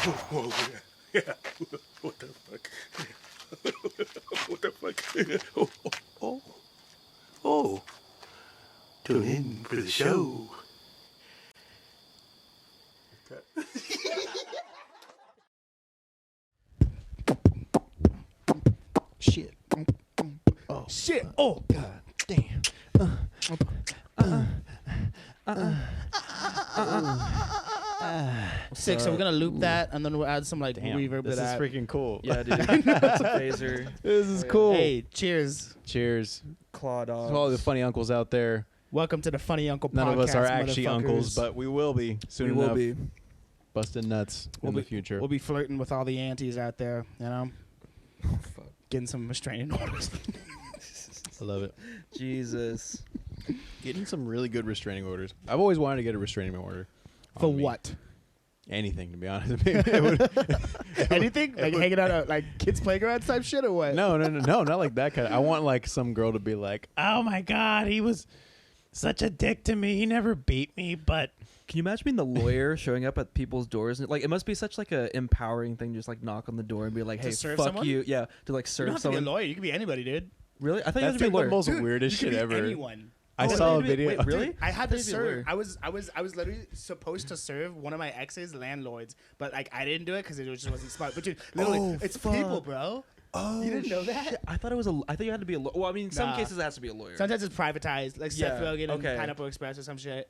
Whoa, yeah. What the fuck? What the fuck? Oh. Tune in for the show. Shit. Oh, shit. Oh, God damn. Sick. So we're gonna loop that, and then we'll add some like reverb to This is that. freaking cool. Yeah, dude. That's a phaser. This is cool. Hey, cheers. Cheers. Claw dogs. To all the funny uncles out there. Welcome to the Funny Uncle Podcast. None of us are actually uncles, motherfuckers. but we will be soon We enough. will be. Busting nuts in the future. We'll be flirting with all the aunties out there, you know? Oh, fuck. Getting some restraining orders. I love it. Jesus. Getting some really good restraining orders. I've always wanted to get a restraining order. For on me. what? Anything, to be honest. It would- Anything? Like hanging out at like kids' playgrounds type shit or what? no, not like that kind. I want like some girl to be like, "Oh my God, he was such a dick to me. He never beat me, but." Can you imagine being the lawyer showing up at people's doors? Like, it must be such like a empowering thing. Just like knock on the door and be like, To "Hey, serve fuck someone? you!" Yeah, to like You serve don't have to be a someone. lawyer. You can be anybody, dude. Really? I thought you had That's to be a like the lawyer. most Dude, weirdest you shit could be ever. anyone. I Oh, saw a wait, video. wait, really? I had to Maybe serve. lawyer. I was literally supposed to serve one of my ex's landlords, but like I didn't do it because it just wasn't smart. But dude, literally, Oh, it's fuck. people, bro. Oh, You didn't know that? shit. I thought it was a. I thought you had to be a lawyer. Well, I mean, in some Nah. cases it has to be a lawyer. Sometimes it's privatized, like Seth Yeah, Rogen and okay. Pineapple Express or some shit.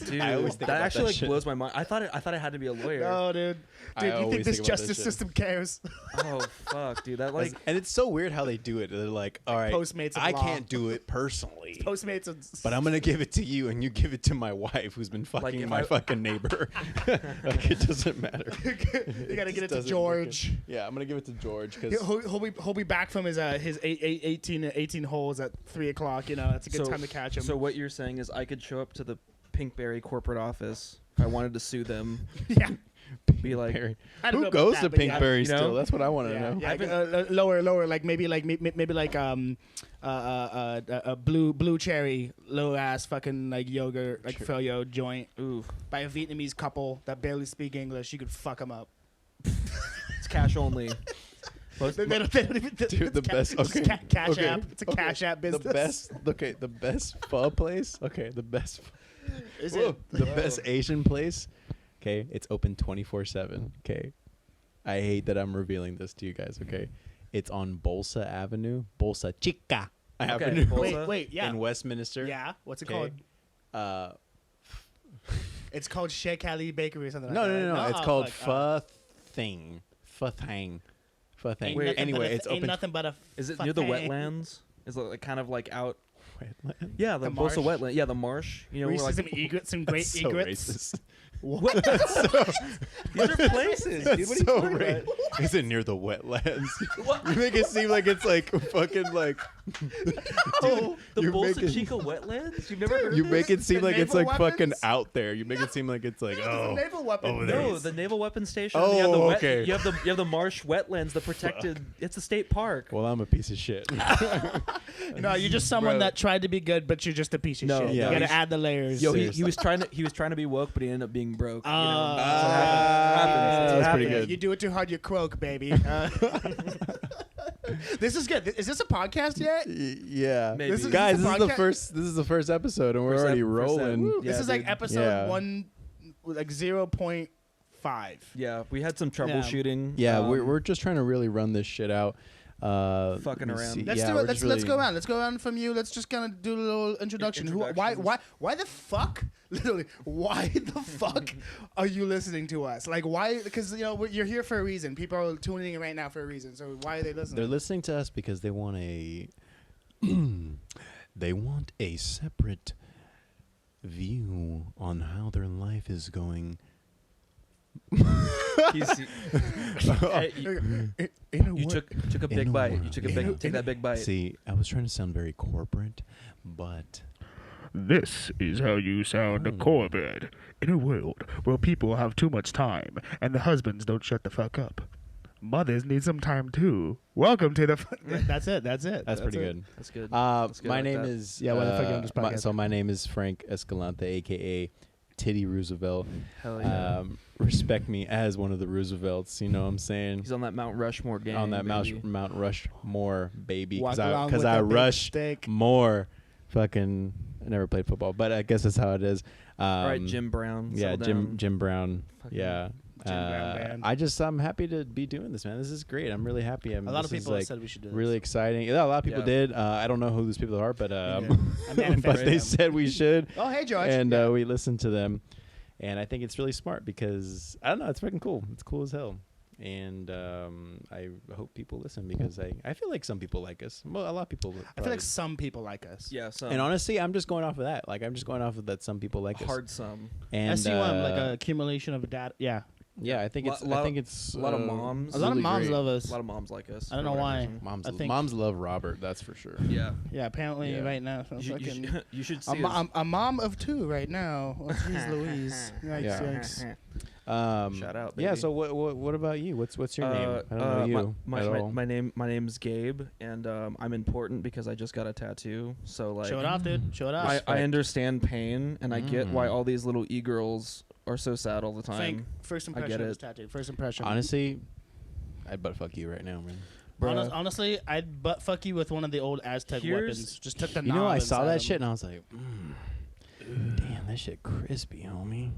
Dude, I always think that about actually that like shit. blows my mind. I thought it had to be a lawyer. No, dude. I Dude, you always think this think about that justice shit. system cares? Oh fuck, dude. That like. And it's so weird how they do it. They're like, "All right, Postmates of I law. can't do it personally, Postmates and but I'm gonna give it to you, and you give it to my wife, who's been fucking if my I- fucking neighbor." Like it doesn't matter. you gotta get it to George. Yeah, I'm gonna give it to George because He'll be back from his 18 holes at 3 o'clock. You know, that's a good time to catch him. So what you're saying is I could show up to the Pinkberry corporate office if I wanted to sue them. yeah. Be like, Pinkberry. I don't know Who about goes that, to but yeah. Pinkberry You still? know? That's what I want to Yeah, know. yeah, lower, like maybe a blue cherry, low ass fucking like yogurt, like froyo joint ooh, by a Vietnamese couple that barely speak English. You could fuck them up. it's cash only. Most- They don't even. Dude, the best. It's Okay, cash okay, app. It's a cash app business. The best. Okay, the best pho place. Okay, the best. Is Whoa, it? the best Asian place? Okay, it's open 24/7. Okay, I hate that I'm revealing this to you guys. Okay, it's on Bolsa Avenue, Bolsa Chica Avenue, Bolsa. Wait, yeah. in Westminster. Yeah. What's it Okay. called? It's called Sheikh Ali Bakery or something. No, like no, that, no, no. right? It's Oh, called fuck. Pho-thing. Pho-thang. Ain't Wait, nothing anyway, but a- it's ain't open. nothing but a. Is it near the fucking- wetlands? Is it like kind of like out? Wetland. Yeah, the The Bolsa marsh? wetland. Yeah, the marsh. You know, We where see like some egrets, some great That's so egrets. racist. What? these are places, dude. What are you so talking about? racist. Is it near the wetlands? You make it seem like it's like fucking like. Oh, the you Bolsa make it- Chica wetlands? You've never heard You of make this? it seem The like it's naval like fucking weapons? out there. You make it seem like it's like It's a oh. naval weapon. over there. No, the naval weapons station. Oh, you have the okay. You have the marsh wetlands, the protected. It's a state park. Well, I'm a piece of shit. No, you're just someone Bro. that tried to be good, but you're just a piece of No, shit. yeah. You gotta he's- add the layers. Yo, Seriously. he was trying to be woke, but he ended up being broke. You know? Ah. That's what happens. That's That's pretty happens. good. You do it too hard, you croak, baby. This is good. Is this a podcast yet? Yeah, Maybe. This is- guys, this this is is a the podcast? first. This is the first episode, and we're First already ep- first ep. rolling. Woo. This Yeah, is like dude. episode Yeah. 1, like 0.5. Yeah, we had some troubleshooting. Yeah, we're just trying to really run this shit out. Fucking let me around. see. Let's Yeah, do we're it. just Let's go really- around. Let's go around from you. Let's just kind of do a little introduction. Introductions. Why the fuck? Literally, why the fuck are you listening to us? Like, why? Because you know you're here for a reason. People are tuning in right now for a reason. So why are they listening? They're listening to us because they want a they want a separate view on how their life is going. Hey, you took a big bite. You took a big take that big bite. See, I was trying to sound very corporate, but This is how you sound a corporate in a world where people have too much time and the husbands don't shut the fuck up. Mothers need some time too. Welcome to the. That's it. That's it. that's pretty it. good. That's good. My I like name that. is Yeah, why the fuck you on this podcast? so my name is Frank Escalante, aka Teddy Roosevelt. Hell yeah. Respect me as one of the Roosevelts. You know what I'm saying? He's on that Mount Rushmore gang. On that baby. Mount Rushmore, baby. Walk Because along with I a big rush stick. more. Fucking, I never played football, but I guess that's how it is. All right, Jim Brown. Yeah, settle down. Jim Brown. Fucking Yeah. Jim Brown band. I'm happy to be doing this, man. This is great. I'm really happy. A lot of this is, people like, said we should do this. really exciting. Yeah, a lot of people Yeah. did. I don't know who those people are, but I but manifested they them. said we should, Oh, hey, George. and we listened to them, and I think it's really smart because I don't know, it's freaking cool. It's cool as hell, and I hope people listen because I feel like some people like us. Well, a lot of people. I feel probably- like some people like us. Yeah, so and honestly, I'm just going off of that. Like, I'm just going off of that. Some people like us. hard some. And SC1, like an accumulation of data. Yeah. yeah, I think Lo- it's. lot I of- think it's a lot of moms. A lot of really moms great. love us. A lot of moms like us. I don't for know whatever why. reason. Moms, I think- moms love Robert. That's for sure. Yeah. Yeah, apparently Yeah. right now. So You, fucking, should, you should a, see a mom of two right now. Oh, jeez Louise. Yikes, Yeah. yikes. Shout out, Yeah. baby. So what about you? What's your name? I don't know you at all. my name's Gabe, and I'm important because I just got a tattoo. So like, Show it off, dude. Show it off. I understand pain, and I get why Mm. all these little e-girls are so sad all the time. Frank, first I impression get of this it. tattoo. First impression. Honestly, I'd butt fuck you right now, man. Bruh. Honestly, I'd butt fuck you with one of the old Aztec Here's- weapons. Just took the You know, knob I saw inside that him. shit and I was like, damn, that shit crispy, homie.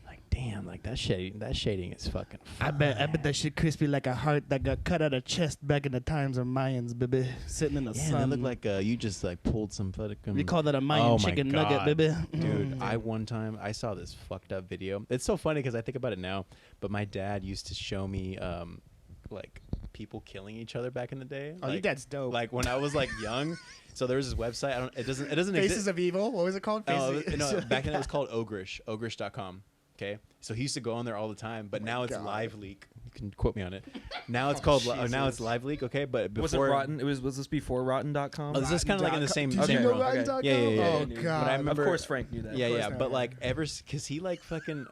Like, damn, like that shading is fucking. I bet that shit crispy like a heart that got cut out of chest back in the times of Mayans, baby. Sitting in the Yeah, sun. that looked like you just like pulled some fucking. we call that a Mayan Oh my chicken God. nugget, baby. Dude, one time I saw this fucked up video. It's so funny because I think about it now, but my dad used to show me like people killing each other back in the day. Oh, like, your dad's dope. Like when I was like young. So there was this website. It doesn't Faces exist. of Evil. What was it called? No, Faces- no, back then it was called Ogrish, ogrish.com. Okay, so he used to go on there all the time, but now it's God. Live Leak. You can quote me on it. Now it's called now it's Jesus. Live Leak. Okay, but before Was it Rotten? Was this before Rotten.com? Oh, this is kind of like in the same Did same you know realm. Rotten.com? Yeah, yeah, yeah. Oh, I knew. God. But I remember- Of course, Frank knew that. Yeah, course yeah, not. but like because he like fucking.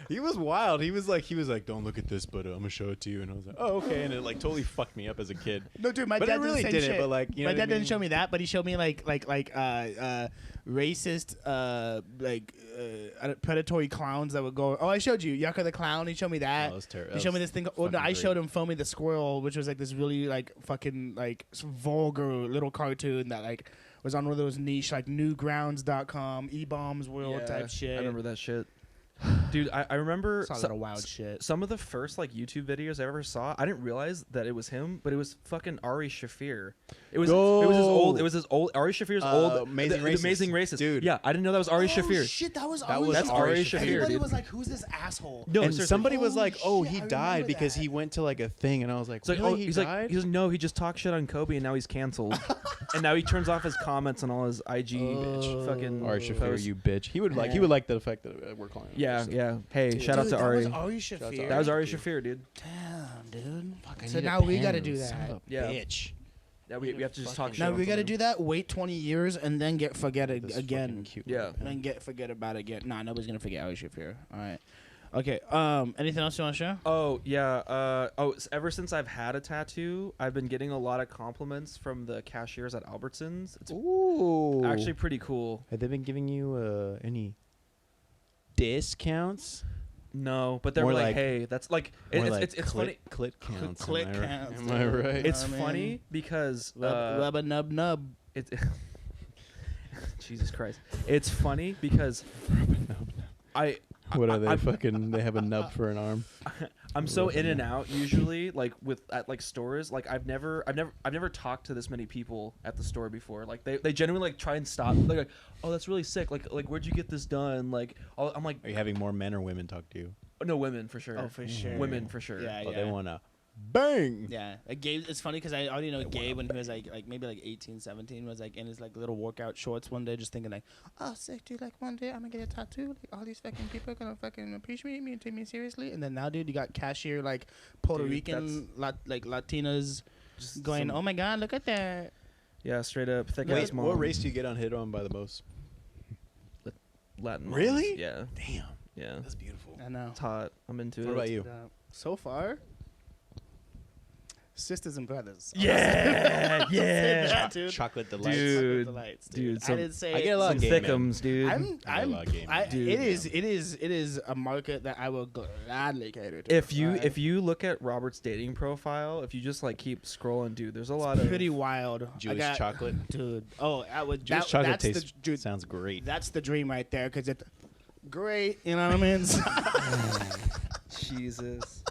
He was wild. He was like, don't look at this, but I'm gonna show it to you. And I was like, oh, okay. And it like totally fucked me up as a kid. No, dude, my But it dad really did the same didn't, shit. but, like, you know my what I dad didn't mean? show me that, but he showed me racist, predatory clowns that would go. Oh, I showed you Yucca the clown. He showed me that. Oh, that was terrible. He showed me this thing. Oh, no, fucking I great. showed him Foamy the Squirrel, which was like this really like fucking like vulgar little cartoon that like was on one of those niche like newgrounds.com, e-bombs world type shit. I remember that shit. Dude, I remember Saw a lot of wild shit. some of the first like YouTube videos I ever saw. I didn't realize that it was him, but it was fucking Ari Shafir. It was his old Ari Shafir's old Amazing the Racist. Amazing Racist. Dude. Yeah, I didn't know that was Ari Shafir. Oh shit, that was That was That's Ari Shafir, Everybody dude. was like, "Who's this asshole?" No, and seriously. somebody was Holy like, "Oh, shit, he I died remember because that. he went to like a thing," and I was like, It's like, "Really? oh, he he's died?" like, no, he just talked shit on Kobe and now he's canceled, and now he turns off his comments on all his IG bitch fucking Ari Shafir, posts. you bitch. He would like the fact that we're calling him. Yeah, so. yeah. Hey, Dude, shout out to that Ari. was Ari Shafir. That was Ari Shafir, dude. Damn, dude. Fuck, I So need a now we pen, gotta do son that. of a Yeah. Bitch. Yeah, we have to just talk shit. Now on we gotta somebody. do that. Wait 20 years and then forget it This again. fucking cute Yeah. little pen. And then forget about it again. Nah, nobody's gonna forget Ari Shafir. All right. Okay. Anything else you want to share? Oh yeah. Ever since I've had a tattoo, I've been getting a lot of compliments from the cashiers at Albertsons. It's Ooh. actually pretty cool. Have they been giving you any discounts? No, but they're More like, like- hey, that's like More it's like it's funny. Clit counts. Clit am I right? counts, Am I dude. right? It's I mean, funny because Rub a nub nub. it's Jesus Christ. It's funny because What are they I'm- fucking? They have a nub for an arm. I'm so in and out usually, like with at like stores. Like I've never talked to this many people at the store before. Like they genuinely like try and stop. They're like, oh, that's really sick. Like where'd you get this done? Like I'm like, Are you having more men or women talk to you? no, women for sure. Oh, for sure. Women for sure. Yeah, Oh, yeah. they wanna bang. Yeah, Gabe. It's funny because I already know Gabe when he was like maybe like 18, 17, was like in his like little workout shorts one day, just thinking like, oh, sick, dude. Like one day I'm gonna get a tattoo. Like all these fucking people are gonna fucking appreciate me and take me seriously. And then now, dude, you got cashier like Puerto Dude, Rican like Latinas Just going, some- oh my god, look at that. Yeah, straight up thick Wait, ass mom. what race do you get on hit on by the most? Latin. moms. Really? Yeah. Damn, Yeah. that's beautiful. I know. It's hot. I'm into What it. about you? So far, sisters and brothers. Yeah, yeah. That, dude. Chocolate delights. Dude. Chocolate delights, Dude, I some- didn't say I get a lot Some of game, man. thickums, dude. Dude, it is a market that I will gladly cater to. If you look at Robert's dating profile, if you just like keep scrolling, dude, there's a lot of pretty wild. Jewish chocolate. Dude. Oh, I would. Jewish that, chocolate that's tastes the, dude, sounds great. That's the dream right there, because it's great. You know what I mean? Jesus.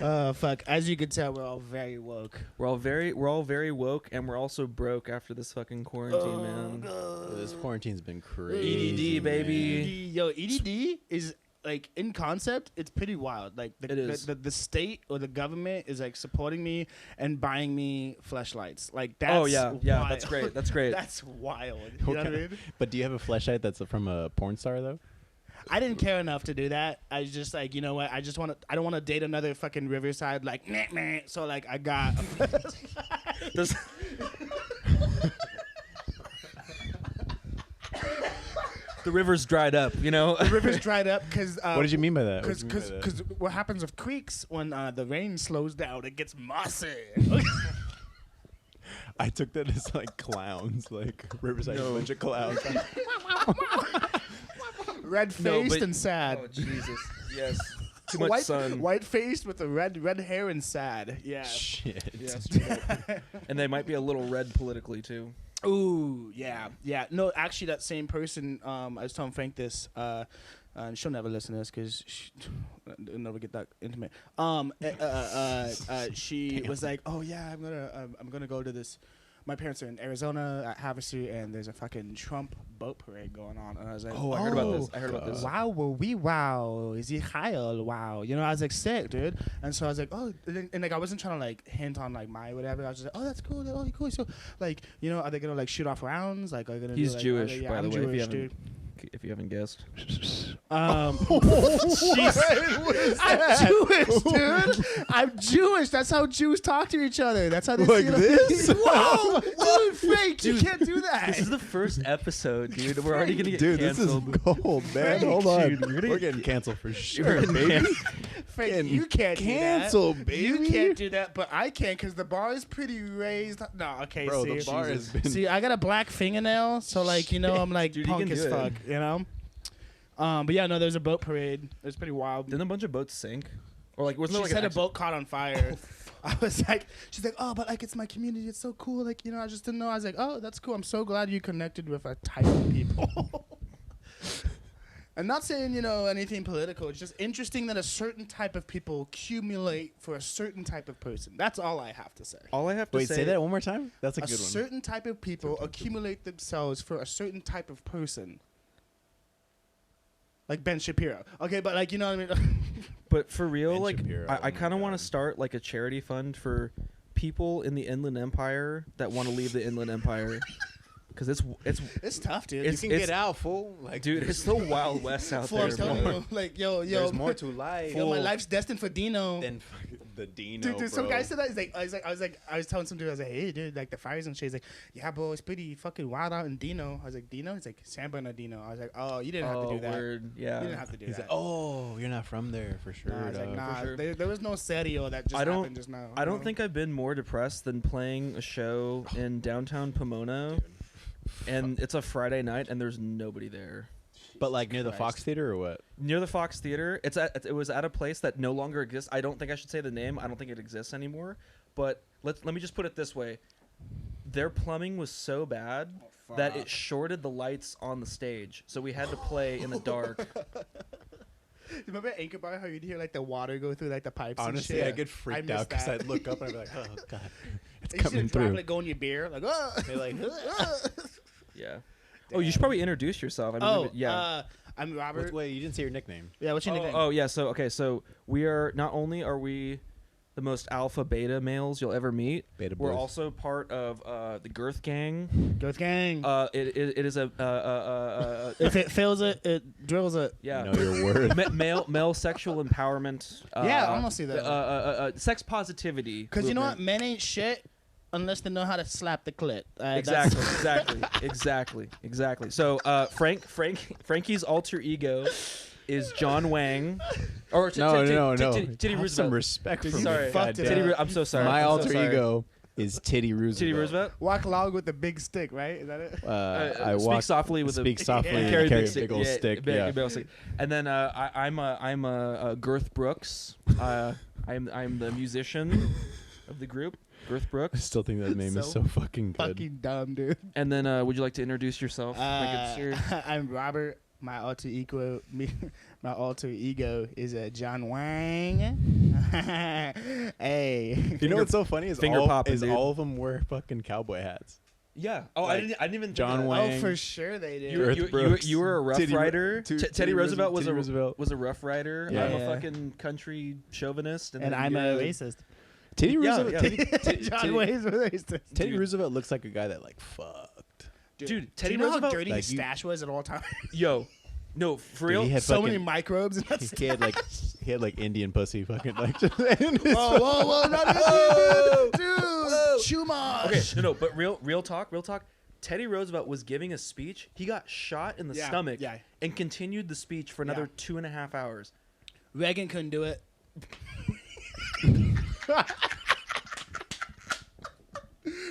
Oh fuck! As you can tell, we're all very woke. We're all very woke, and we're also broke after this fucking quarantine, man. This quarantine's been crazy. EDD, baby. Yo, EDD is like in concept, it's pretty wild. Like It is. the state or the government is like supporting me and buying me fleshlights. Like that's Oh yeah, wild. that's great. That's great. That's wild. You know what I mean? But do you have a fleshlight that's from a porn star though? I didn't care enough to do that. I was just like, you know what? I don't want to date another fucking Riverside like meh, meh. So like I got Does- the river's dried up, you know. the river's dried up because What did you mean by that? Because what happens with creeks when the rain slows down, it gets mossy. I took that as like clowns, like Riverside, a bunch of clowns. Red faced and sad. Oh Jesus, yes. Too much sun. White faced with the red hair and sad. Yeah. Shit. Yeah, straight up. And they might be a little red politically too. Ooh, yeah. No, actually, that same person. I was telling Frank this. And she'll never listen to this because she'll never get that intimate. She was like, "Oh yeah, I'm gonna go to this. My parents are in Arizona at Havasu, and there's a fucking Trump boat parade going on." And I was like, Oh, I heard about this. I heard about this. Wow, well, wow, is he Kyle? Wow, you know, I was like, sick, dude. And so I was like, oh, and like I wasn't trying to like hint on like my whatever. I was just like, oh, that's cool, oh, cool. So like, you know, are they gonna like shoot off rounds? Like, are they gonna? He's do, like, Jewish, yeah, by I'm the way. Jewish, dude. If you haven't guessed. I'm Jewish, dude. I'm Jewish. That's how Jews talk to each other. That's how they Like see this? Whoa, dude, fake. You can't do that. This is the first episode, dude. We're already gonna get Dude, canceled. this is gold, man. Frank, Hold on. dude, We're getting canceled for We're sure, getting baby. Frank, you can't cancel, do that. baby. You can't do that, but I can because the bar is pretty raised. No, okay, Bro, see. the bar has been... See, I got a black fingernail, so like, you know, I'm like Dude, you punk can as do it. fuck, you know? But yeah, no, there's a boat parade. It was pretty wild. Didn't a bunch of boats sink? Or like wasn't She there like said an a boat caught on fire. I was like, she's like, oh, but like it's my community. It's so cool. Like, you know, I just didn't know. I was like, oh, that's cool. I'm so glad you connected with a type of people. I'm not saying, you know, anything political. It's just interesting that a certain type of people accumulate for a certain type of person. That's all I have to say. All I have to Wait, say that one more time? That's a A good one. certain type of people accumulate themselves for a certain type of person. Like Ben Shapiro. Okay, but like, you know what I mean? But for real, Ben like Shapiro, I oh my kind of want God. to start like a charity fund for people in the Inland Empire that want to leave the Inland Empire, because It's tough, dude. You It's- can get out, fool. Like, dude, it's the Wild West out Fool, there, I'm telling bro. you, like, yo, there's more to life. yo, my life's destined for Dino. than the Dino, Dude, some bro. guy said that. He's like, I was telling some dude, I was like, hey, dude, like the fires and shit. He's like, yeah, bro, it's pretty fucking wild out in Dino. I was like, Dino? He's like, San Bernardino. I was like, oh, you didn't have to do that. Word. You Yeah. didn't have to do He's that. like, oh, you're not from there for sure. Nah, I was like, dog. nah, For sure. there was no serio that just I don't- happened just now. I don't think I've been more depressed than playing a show in downtown Pomona, and it's a Friday night and there's nobody there. But like near the Fox Christ. Theater or what? Near the Fox Theater, it was at a place that no longer exists. I don't think I should say the name. I don't think it exists anymore. But let me just put it this way: their plumbing was so bad that it shorted the lights on the stage, so we had to play in the dark. Remember Anchor Bar, how you'd hear like the water go through like the pipes Honestly, and I shit? get freaked miss out because that. I'd look up and I'd be like, oh god, it's You should coming drive, through. like, go in your beer, like, oh. They're like, Yeah. Oh, you should probably introduce yourself. I mean, yeah. I'm Robert. wait, you didn't say your nickname. Yeah, what's your nickname? Oh yeah. So we are not only are we the most alpha beta males you'll ever meet, Beta we're Boiz. also part of the Girth gang. Girth gang. It is a If it fails it, it drills it. yeah. Know your word. male sexual empowerment. Yeah, I wanna see that. Sex positivity. Because you know what? movement. Men ain't shit unless they know how to slap the clit. Exactly. So Frankie's alter ego is John Wang. Or No. Teddy Have Roosevelt. some respect for me. Sorry, fucked it goddamn. up. I'm so sorry. My I'm so alter sorry. ego is Teddy Roosevelt. Teddy Roosevelt. Walk along with the big stick, right? Is that it? I speak walk softly with speak a softly and carry carry big a big old stick. big old stick. And then I'm a Girth Brooks. I'm the musician of the group, Girth I Brooks. still think that name is so fucking good. Fucking dumb, dude. And then would you like to introduce yourself? my good sir? I'm Robert. My alter ego, my alter ego is John Wang. Hey, You know what's so funny is finger all, popping, is dude. all of them wear fucking cowboy hats. Yeah. Oh, Like, I didn't even. John think of that. Wang. oh for sure they did. Girth Brooks. You were a Rough Teddy- Rider. Teddy Roosevelt was Teddy Roosevelt. was a Rough Rider. Yeah. I'm a Yeah. fucking country chauvinist, and then I'm you're a racist. Teddy Yeah, Roosevelt. yeah. John Wayne's a racist. Teddy Dude. Roosevelt looks like a guy that like fucked. Dude, do Teddy you know Roosevelt. how dirty like, his you- stash was at all times? Yo, no, for Dude, real. he had So fucking, many microbes in that he had like Indian pussy fucking like. Just whoa, not Whoa. dude, Schumacher. Okay, no, but real talk. Teddy Roosevelt was giving a speech. He got shot in the Yeah, stomach yeah. and continued the speech for another 2.5 hours. Reagan couldn't do it.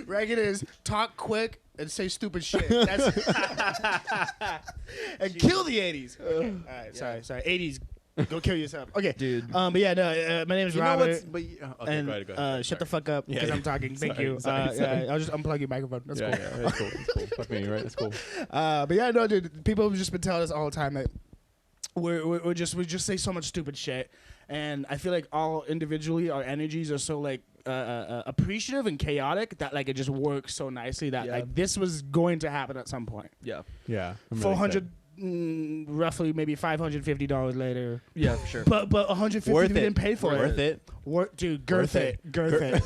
Reagan is talk quick and say stupid shit. That's and kill the 80s. Okay. All right, sorry. 80s, go kill yourself. Okay, Dude. But yeah, no. My name is You know Robert. what's? But okay, And go ahead. shut the fuck up Yeah, because yeah. I'm talking. Thank Sorry, you. sorry. Yeah, I'll just unplug your microphone. That's yeah, cool. yeah, that's cool. That's cool. Fuck me, right? That's cool. But yeah, no, dude. People have just been telling us all the time that we just say so much stupid shit, and I feel like all individually our energies are so like appreciative and chaotic that like it just works so nicely that Yeah. like this was going to happen at some point. Yeah. Yeah. I'm really 400, roughly maybe $550 later, Yeah, for sure. but 150 Worth we it. didn't pay for Worth it. it. Dude, girth Worth it, girth it.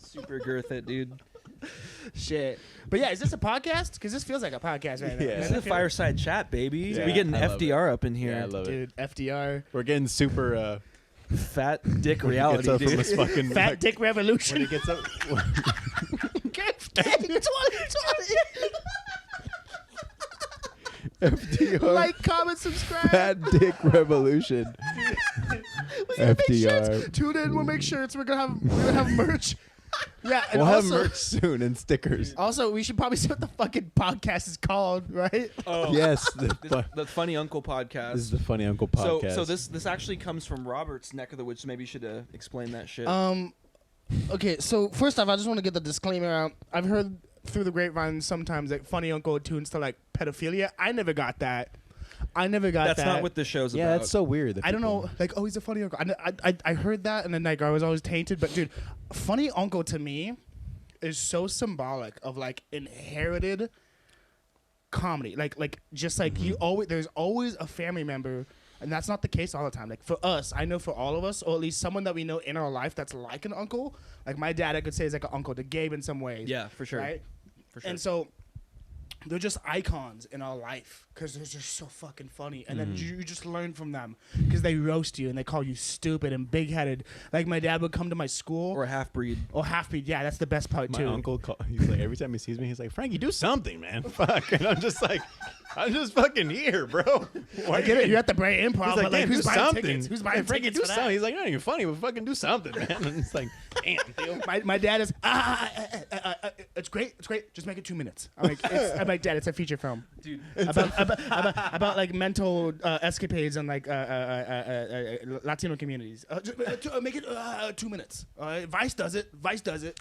Super girth it, dude. Shit. But yeah, is this a podcast? Because this feels like a podcast right now. Yeah. This is a fireside chat, baby. Yeah, we getting I love FDR up in here. Yeah, I love it. Dude, FDR. We're getting super. Fat dick When he reality, gets up from dude. his fucking Fat Dick when Revolution. he gets up. FDR. Like, comment, subscribe. Fat Dick Revolution. FDR. Tune in. We'll make shirts. We're gonna have merch. Yeah, and We'll have also, merch soon and stickers. Also, we should probably say what the fucking podcast is called, right? Oh, Yes, the Funny Uncle podcast. this is the Funny Uncle podcast. So this actually comes from Robert's neck of the woods. So maybe you should explain that shit. Okay, so first off, I just want to get the disclaimer out. I've heard through the grapevine sometimes that Funny Uncle tunes to like pedophilia. I never got that. That's not what the show's yeah, about. that's so weird. that I don't people- know, like, oh, he's a funny uncle. I heard that, and then like I was always tainted. But dude, funny uncle to me is so symbolic of like inherited comedy. Like just like you always there's always a family member, and that's not the case all the time. Like for us, I know for all of us, or at least someone that we know in our life that's like an uncle. Like my dad, I could say is like an uncle to Gabe in some ways. Yeah, for sure. Right. For sure. And so they're just icons in our life because they're just so fucking funny. And then you just learn from them because they roast you and they call you stupid and big-headed. Like my dad would come to my school. or a half breed. Or half-breed. Yeah, that's the best part, My too. uncle, he's like, every time he sees me, he's like, Frankie, do something, man. Fuck. And I'm just like, I'm just fucking here, bro. I get it. You're at the Bray Improv, He's but like, like, damn, who's do buying something. tickets? Who's buying Frankie, tickets do for that? something. He's like, not even funny, but fucking do something, man. And it's like, damn, dude. My dad is, it's great. It's great. Just make it 2 minutes. I'm like, Dad, it's a feature film. Dude. About like mental escapades and like Latino communities. Make it 2 minutes. Vice does it. Vice does it.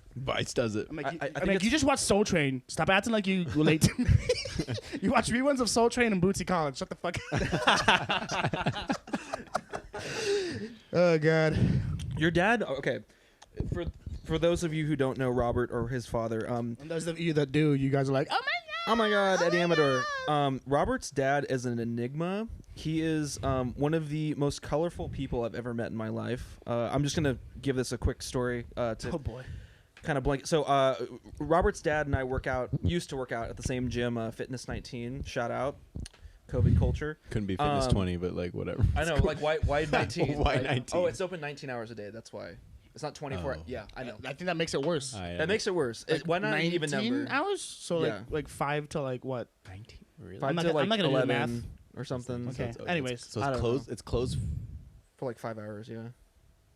I'm like, I think I'm like, it's- you just watch Soul Train. Stop acting like you relate to me. You watch reruns of Soul Train and Bootsy Collins. Shut the fuck up. Oh, God. Your dad. Okay. For those of you who don't know Robert or his father, And those of you that do, you guys are like, oh my God, Eddie Amador. Robert's dad is an enigma. He is one of the most colorful people I've ever met in my life. I'm just gonna give this a quick story to oh boy. kind of blank. So Robert's dad and I used to work out at the same gym, Fitness 19. Shout out, COVID culture. Couldn't be fitness 20, but like, whatever. I know, like why 19? Why 19? Oh, it's open 19 hours a day. That's why. It's not 24. Oh. Yeah, I know. I think that makes it worse. That makes it worse. Why not an even 19 number? hours? So Yeah. like 5 to like what? 19? Really? 5 I'm not to gonna- like I'm not gonna do the 11. math. or something. Okay. So Anyways, so I it's don't closed. It's closed. For like 5 hours. Yeah.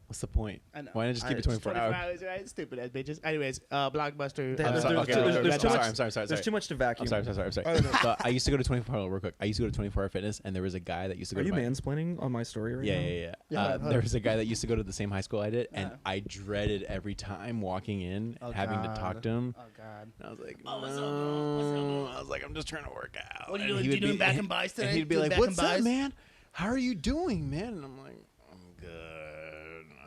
What's the point? I know. Why not just keep it 24 hours? Right? Stupid ass bitches. Anyways, Blockbuster. They- I'm there's- sorry. there's- Okay, there's- okay, there's I'm too sorry. much- I'm sorry. Sorry. There's too much to vacuum. I'm sorry. So I used to go to 24 hour real quick. I used to go to 24 hour fitness, and there was a guy that used to go. Are to you my, mansplaining on my story right Yeah, now? yeah, yeah. Yeah, There was a guy that used to go to the same high school I did, and Yeah. I dreaded every time walking in, Oh, having to God. talk to him. Oh God. And I was like, Oh, what's up, bro? What's up, bro? I was like, I'm just trying to work out. What are And you doing? he You would doing be- back and buys today? And he'd be Doing like, back and "What's up, buys?" man? How are you doing, man?" And I'm like, "I'm good.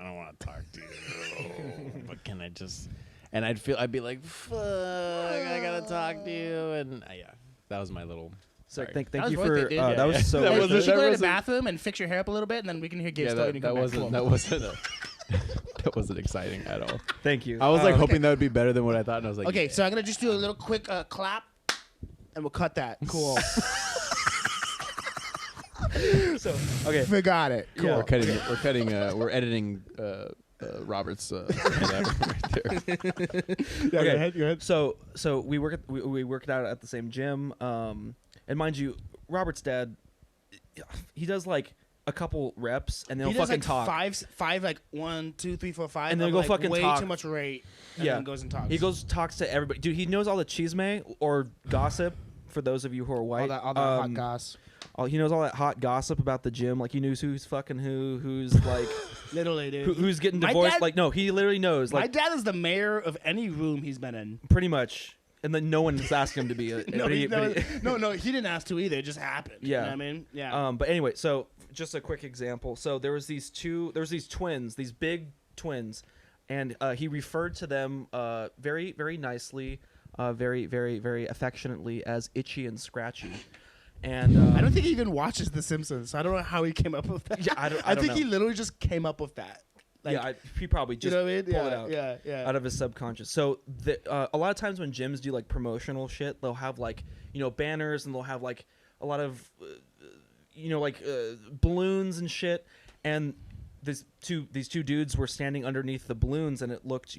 I don't want to talk to you, but can I just?" And I'd be like, "Fuck, I gotta talk to you." And yeah, that was my little. So Sorry. thank That you was for worth it, dude. that was so. That Hey, wasn't- you should that go to the wasn't- bathroom and fix your hair up a little bit, and then we can hear Gabe's Yeah, story. and you come back. that wasn't that wasn't exciting at all. Thank you. I was like okay. hoping that would be better than what I thought, and I was like, Okay, yeah. so I'm gonna just do a little quick clap, and we'll cut that. Cool. So okay. Forgot it. Cool. We're cutting. We're editing. Robert's head out right there. Yeah, Okay. Go ahead. So we worked out at the same gym. And mind you, Robert's dad, he does like a couple reps and then He he'll does fucking like talk. five, like 1, 2, 3, 4, 5, And then of, go like, fucking way talk. too much rate. And Yeah. then goes and talks. He talks to everybody. Dude, he knows all the chisme or gossip for those of you who are white. all that hot goss. He knows all that hot gossip about the gym. Like he knows who's fucking who's like Literally, dude. who's getting My divorced. dad- Like no, he literally knows. My Like dad is the mayor of any room he's been in. pretty much. And then no one's asking him to be. No, he didn't ask to either. It just happened. Yeah. You know what I mean? Yeah. But anyway, so just a quick example. So there was these twins, these big twins, and he referred to them very, very nicely, very, very, very affectionately as Itchy and Scratchy. And I don't think he even watches The Simpsons. I don't know how he came up with that. Yeah, I don't think know. he literally just came up with that. Like, yeah, he probably you just know what I mean? pulled it out. Yeah. Out of his subconscious. So a lot of times when gyms do like promotional shit, they'll have like banners and they'll have like a lot of balloons and shit. And these two dudes were standing underneath the balloons, and it looked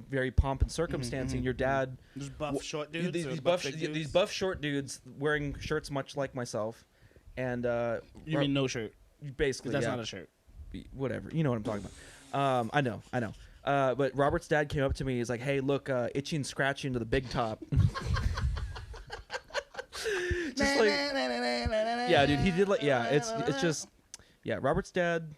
very pomp and circumstance. And your dad, Just buff short dudes. these or buff big dudes? these buff short dudes wearing shirts much like myself, and You mean no shirt? basically 'Cause that's yeah. not a shirt. Whatever, you know what I'm talking about. I know. But Robert's dad came up to me. He's like, "Hey, look, Itchy and Scratchy into the big top." Just like, yeah, dude, he did like, yeah. It's just, yeah. Robert's dad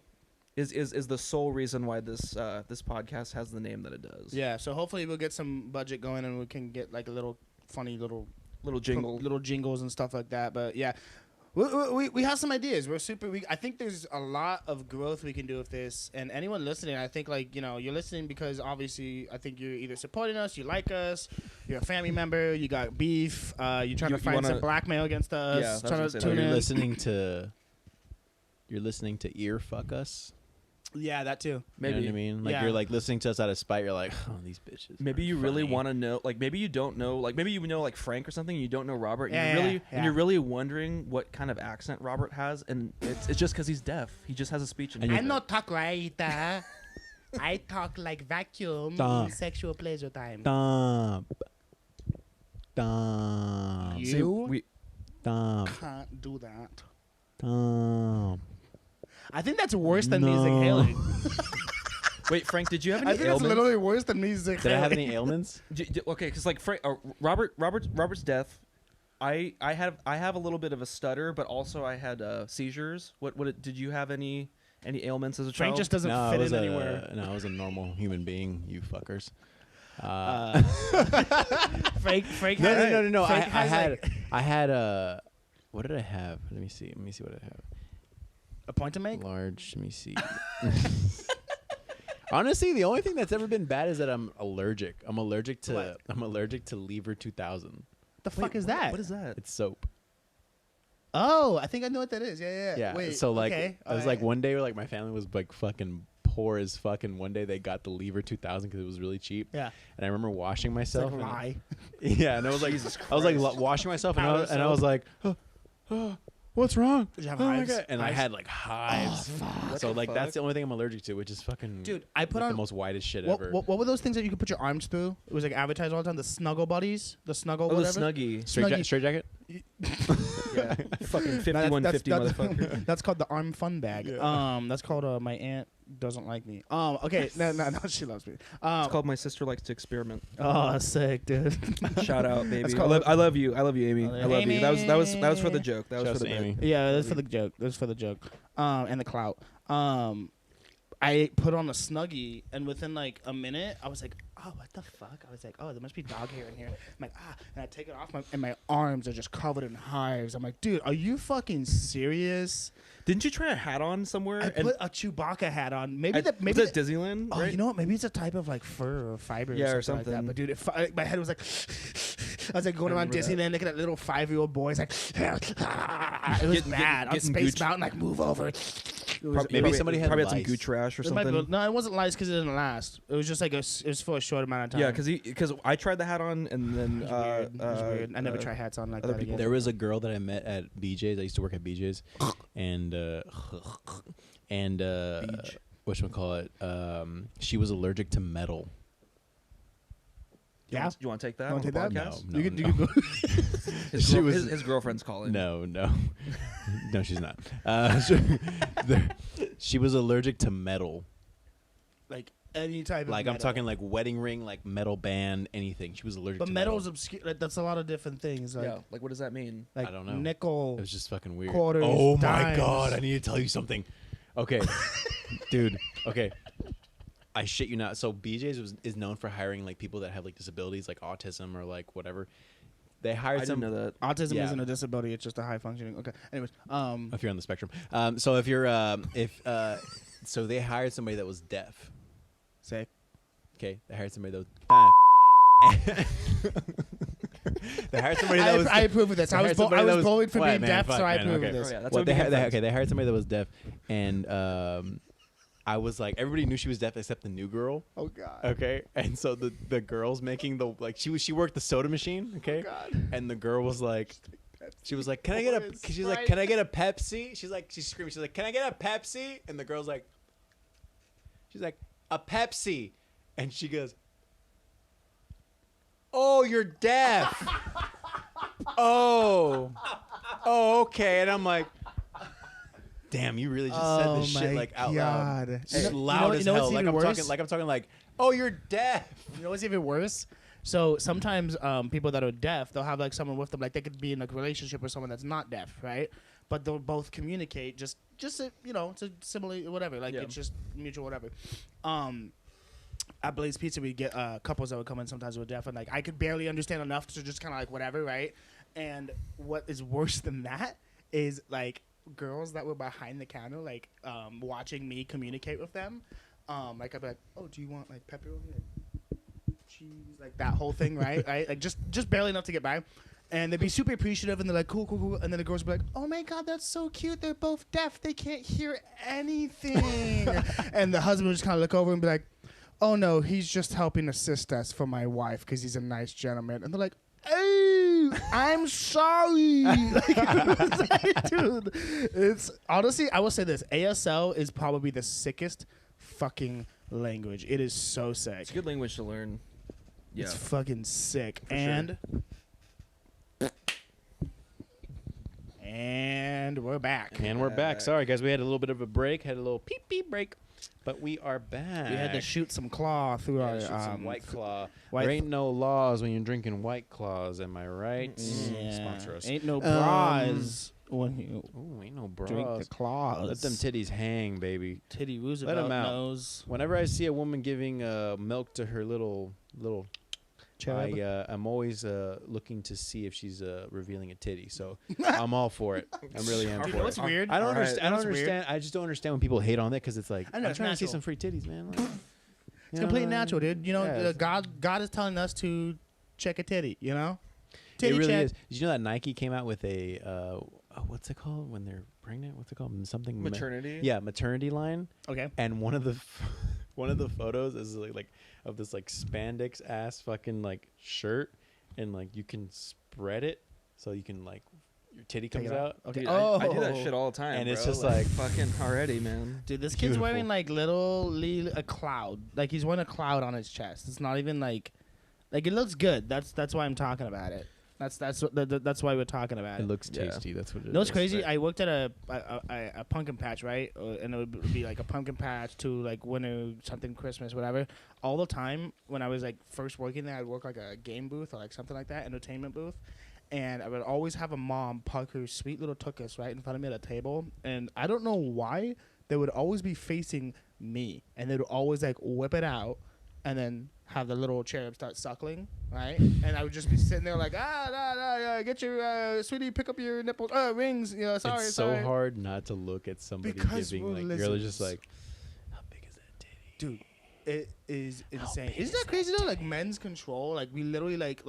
is the sole reason why this podcast has the name that it does. Yeah. So hopefully we'll get some budget going, and we can get like a little funny little jingles and stuff like that. But yeah. We have some ideas. I think there's a lot of growth we can do with this. And anyone listening, I think you're listening because obviously I think you're either supporting us, you like us, you're a family member, you got beef, you're trying to find some blackmail against us. Yeah, I was trying gonna to say tune that. in. You're listening to ear fuck us. Yeah, that too. Maybe. You know what I mean? Like Yeah. you're like listening to us out of spite. You're like, oh, these bitches. Maybe you aren't really funny." want to know, like maybe you don't know, like maybe you know like Frank or something. And you don't know Robert. And Yeah, you're really yeah. and you're really wondering what kind of accent Robert has, and it's just because he's deaf. He just has a speech. And I not talk right. I talk like vacuum. Stop. Sexual pleasure time. Stop. You Stop. can't do that. Stop. I think that's worse than No. music hailing. Wait, Frank, did you have I any think that's ailments? literally worse than music Did I hailing. have any ailments? Okay, because like Frank, Robert's death. I have a little bit of a stutter, but also I had seizures. Did you have any ailments as a Frank child? just doesn't I fit was in anywhere. No, I was a normal human being. You fuckers. Frank No. Frank has, I had what did I have? Let me see what I have. a point to make. Large. Let me see. Honestly, the only thing that's ever been bad is that I'm allergic. I'm allergic to Lever 2000. The fuck is that? What is that? It's soap. Oh, I think I know what that is. Yeah. Yeah. Wait, so like, okay. I was like, one day, like my family was like fucking poor as fuck, and one day they got the Lever 2000 because it was really cheap. Yeah. And I remember washing It's myself. like and- lie. yeah, and I was like, I was like washing myself, and Powder I was soap. like, what's wrong? Did you have Oh my hives? God. And I Hives? had like hives. What So the like fuck? that's the only thing I'm allergic to, which is fucking Dude, I put like on the most whitest shit what, ever. what were those things that you could put your arms through? It was like advertised all the time. The snuggle buddies, the snuggle Oh, the whatever. Snuggie. Straight Snuggie. jacket? Yeah. fucking No, 5150 motherfucker. That's called the arm fun bag. That's called my aunt doesn't like me. Okay, no, she loves me. It's called My Sister Likes to Experiment. Oh, sick, dude. Shout out, baby. called- I love you, Amy. I love you. That was for the Amy. joke. That was for the Amy. bit. Yeah, that's for the joke. That's for the joke. And the clout. I put on a Snuggie, and within like a minute, I was like, "Oh, what the fuck?" I was like, "Oh, there must be dog hair in here." I'm like, and I take it off, and my arms are just covered in hives. I'm like, "Dude, are you fucking serious?" Didn't you try a hat on somewhere? I put a Chewbacca hat on. Maybe was it Disneyland? Oh, right? you know what? Maybe it's a type of like fur or fiber Yeah, or or something like that. something. But dude, my head was like, I was like going around remember Disneyland, looking at little 5-year-old boys like, it was bad. On getting Space Gucci- Mountain, like move over. Maybe somebody had probably had some lice. gooch rash or It might something. be, no, it wasn't lice because it didn't last. It was just like it was for a short amount of time. Yeah, because I tried the hat on and then it was weird. I never try hats on like other that people- again. There was a girl that I met at BJ's. I used to work at BJ's, and whatchamacallit, she was allergic to metal. Yeah. You want to take that? You on want to the take that? podcast? No, You no. can go. His girlfriend's calling. No, no, no, she's not. She was allergic to metal. Like any type of Like metal. I'm talking like wedding ring, like metal band, anything. She was allergic. But to metal's metal. obscure. Like, that's a lot of different things. Like, Yeah. Like, what does that mean? like I don't know. nickel. It was just fucking weird. Quarters, oh my dimes. god! I need to tell you something. Okay, dude. Okay, I shit you not. So BJ's is known for hiring like people that have like disabilities, like autism or like whatever. They I hired didn't some. know that. Autism Yeah. isn't a disability; it's just a high functioning. Okay. Anyways, If you're on the spectrum, so if you're so they hired somebody that was deaf. sick. Okay, they hired somebody that was. They hired somebody that was. I approve of this. I was somebody that was- bullied for Quiet, being man, deaf, fuck, so I man, approve okay. of this. Oh, yeah, that's Well, what we became friends. they hired somebody that was deaf, and I was like, everybody knew she was deaf except the new girl. Oh God. Okay, and so the girl's making the like she worked the soda machine. Okay, God. and the girl was like, she was like, can I get a? Boys, She's like, Sprite. can I get a Pepsi? She's screaming. She's like, can I get a Pepsi? And the girl's like, she's like, a Pepsi, and she goes, oh, you're deaf. oh, okay, and I'm like. Damn, you really just said this shit like out loud. God. Just You know- loud as you know what's hell. Like even I'm worse? talking like, oh, you're deaf. You know what's even worse? So sometimes people that are deaf, they'll have like someone with them, like they could be in a relationship with someone that's not deaf, right? But they'll both communicate just you know, to simulate whatever, like Yeah. it's just mutual whatever. At Blaze Pizza, we get couples that would come in sometimes who are deaf, and like I could barely understand enough to just kind of like whatever, right? And what is worse than that is like girls that were behind the counter, like watching me communicate with them. Like I'd be like, "Oh, do you want like pepperoni, like cheese, like that whole thing, right? Right? Like just barely enough to get by." And they'd be super appreciative, and they're like, cool. And then the girls would be like, oh my God, that's so cute. They're both deaf. They can't hear anything. And the husband would just kind of look over and be like, oh no, he's just helping assist us for my wife because he's a nice gentleman. And they're like, hey, I'm sorry. Like, dude, it's honestly, I will say this: ASL is probably the sickest fucking language. It is so sick. It's a good language to learn. Yeah. It's fucking sick. For And we're back. And we're back. Sorry, guys, we had a little bit of a break. Had a little peep break, but we are back. We had to shoot some claw through our Shoot some White Claw. White there ain't no laws when you're drinking White Claws. Am I right? Yeah. Sponsor us. Ain't no bras when you Ooh, ain't no drink the bras. claws. Let them titties hang, baby. Teddy Roosevelt 'em out. knows. Whenever I see a woman giving milk to her little Cherub. I'm always looking to see if she's revealing a titty. So I'm all for it. I really am Dude, you for know it. what's weird? I don't All right. understand. I don't That's weird. understand. I just don't understand when people hate on it because it's like I know, I'm it's trying to see natural. some free titties, man. Like, It's completely natural, dude. You know, Yeah, it's- God is telling us to check a titty. You know, titty It really check. is. Did you know that Nike came out with a what's it called when they're pregnant? What's it called? Something Maternity? Yeah, maternity line. Okay. And one of the one of the photos is like of this like spandex ass fucking like shirt, and like you can spread it so you can like your titty Take comes it out. Okay. Dude, oh, I do that shit all the time. And it's bro. just like- fucking already, man. Dude, this kid's Beautiful. wearing like a cloud. Like he's wearing a cloud on his chest. It's not even like it looks good. That's why I'm talking about it. That's why we're talking about It it. looks Yeah. tasty. That's what it is. You know what's crazy? right. I worked at a pumpkin patch, right? And it would be like a pumpkin patch to like winter, something Christmas, whatever. All the time when I was like first working there, I'd work like a game booth or like something like that, entertainment booth. And I would always have a mom park her sweet little tuchus right in front of me at a table. And I don't know why they would always be facing me, and they would always like whip it out, and then have the little cherub start suckling, right? And I would just be sitting there like, get your sweetie, pick up your nipples, rings, sorry, It's sorry. so hard not to look at somebody Because giving we're like you're just lizards. like, how big is that titty? Dude, it is insane. big Isn't is that crazy though? Like men's control, like we literally like.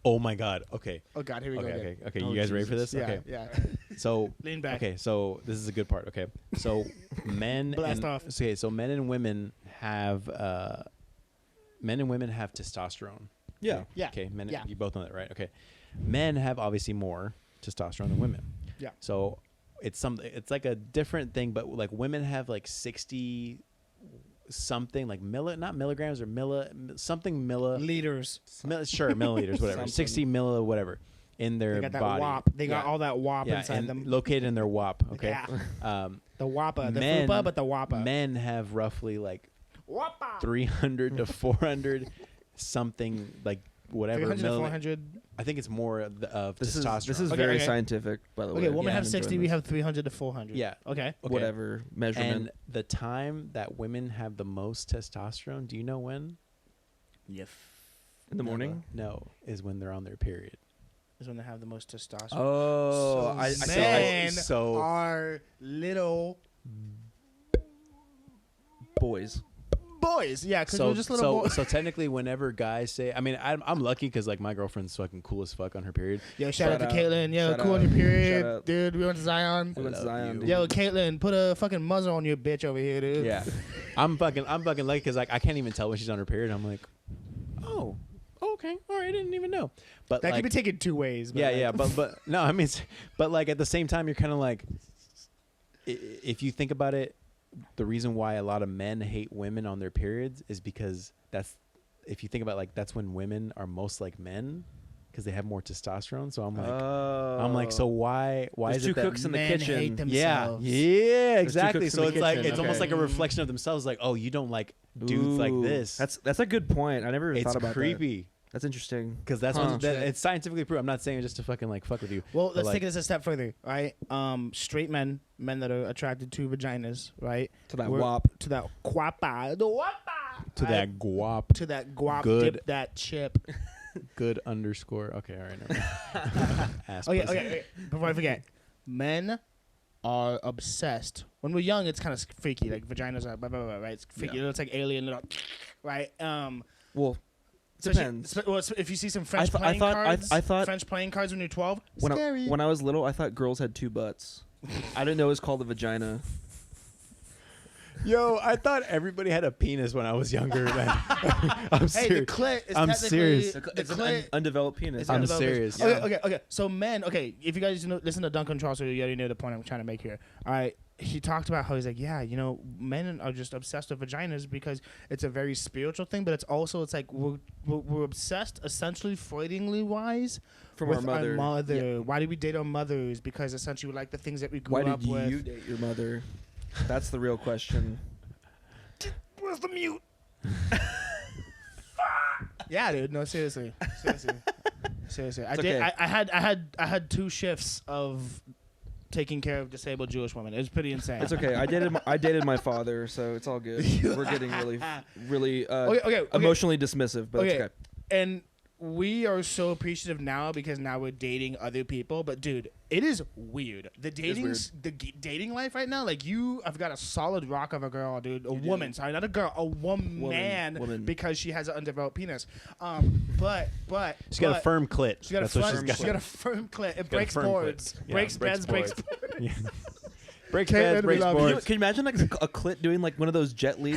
Oh my god. Okay. Oh God, here we go. Okay. again. Okay. Oh, You guys ready for Jesus. this? Yeah, Okay. yeah. So Lean back. okay. So this is a good part. Okay. So men Blast and off. okay. So men and women have testosterone. Yeah. Yeah. Okay. Men. Yeah. You both know that, right? Okay. Men have obviously more testosterone than women. Yeah. So it's like a different thing, but like women have like 60 something like not milligrams or something Leaders. sure milliliters whatever Something. 60 milli whatever in their They got that body. wop. They got Yeah. all that wop Yeah, inside and them. located in their wop. Okay. Yeah. Um, The wappa, the men- fupa, but the wappa. Men have roughly like Wappa. 300 to 400 something like whatever 300 to milli- 400. I think it's more of This is testosterone. very okay. scientific, by the way. Okay, women Yeah, have I'm 60. enjoying We this. have 300 to 400. Yeah. Okay. Okay. Whatever measurement. And the time that women have the most testosterone, do you know when? Yeah. In the morning. No, is when they're on their period. Is when they have the most testosterone. Oh, I Men so- are little boys. boys. Yeah, because we're just little boys. So technically, whenever guys say, I mean, I'm lucky because like my girlfriend's fucking cool as fuck on her period. Yo, shout out to Shout out. Caitlin. Yo, Shout cool on out. your Shout period. out. Dude, we went to Zion. We went to love Zion, you. dude. Yo, Caitlin, put a fucking muzzle on your bitch over here, dude. Yeah, I'm fucking lucky because like I can't even tell when she's on her period. I'm like, oh, okay, all right, I didn't even know. But That like, could be taken two ways. But yeah, like, yeah, but no, I mean, but like at the same time, you're kind of like, if you think about it, the reason why a lot of men hate women on their periods is because if you think about like that's when women are most like men because they have more testosterone. So I'm like, so why There's is two it that cooks in the men kitchen. hate them- yeah, themselves. yeah, two exactly. cooks in So the it's like kitchen, it's almost okay. like a reflection of themselves. Like, oh, you don't like dudes like Ooh, this. That's a good point. I never It's thought about that. creepy That's interesting. because that's Huh. what it's scientifically proven. I'm not saying it just to fucking like fuck with you. Well, But, let's like, take this a step further, right? Straight men that are attracted to vaginas, right? To that We're- wop. To that guapa. The guapa. to right? that guap. To that guap. Good. Dip that chip. Good underscore. Okay, all right. Never mind. Ass Okay, pussy. okay. Before I forget, men are obsessed. When we're young, it's kind of freaky. Like vaginas are blah blah blah, right? It's freaky. Yeah. It's like alien, little, right? Well, especially- depends. well, if you see some French thought- I playing thought- cards, I thought- French playing cards when you're 12. when Scary. when I was little, I thought girls had two butts. I didn't know it was called a vagina. Yo, I thought everybody had a penis when I was younger. Man. I'm Hey, serious. the clit is I'm technically serious. the It's an clit. undeveloped penis. It's I'm undeveloped. serious. Okay, Yeah. okay. So men, okay, if you guys listen to Duncan Charles, you already know the point I'm trying to make here. All right, he talked about how he's like, yeah, men are just obsessed with vaginas because it's a very spiritual thing, but it's like we're obsessed essentially Freudingly wise From with our mother. Yeah. Why do we date our mothers? Because essentially we like the things that we grew Why up did with. you date your mother? That's the real question. Where's the mute? Yeah, dude. No, seriously. Seriously. I did. okay. I had 2 shifts of taking care of disabled Jewish women. It was pretty insane. It's okay. I dated my father, so it's all good. We're getting really Okay. emotionally dismissive, but it's okay. And we are so appreciative now because now we're dating other people. But dude, it is weird. The dating life right now. Like I've got a solid rock of a girl, dude. A woman. Sorry, not a girl. A woman. Because she has an undeveloped penis. But She's got a firm clit. She's got That's a what firm. she's She's got a firm clit. It breaks firm clit. boards. Yeah, Breaks breaks beds. Breaks. boards. Yeah. Breaks Caitlin, beds, we breaks love you. boards. Can you imagine like a clit doing like one of those Jet Li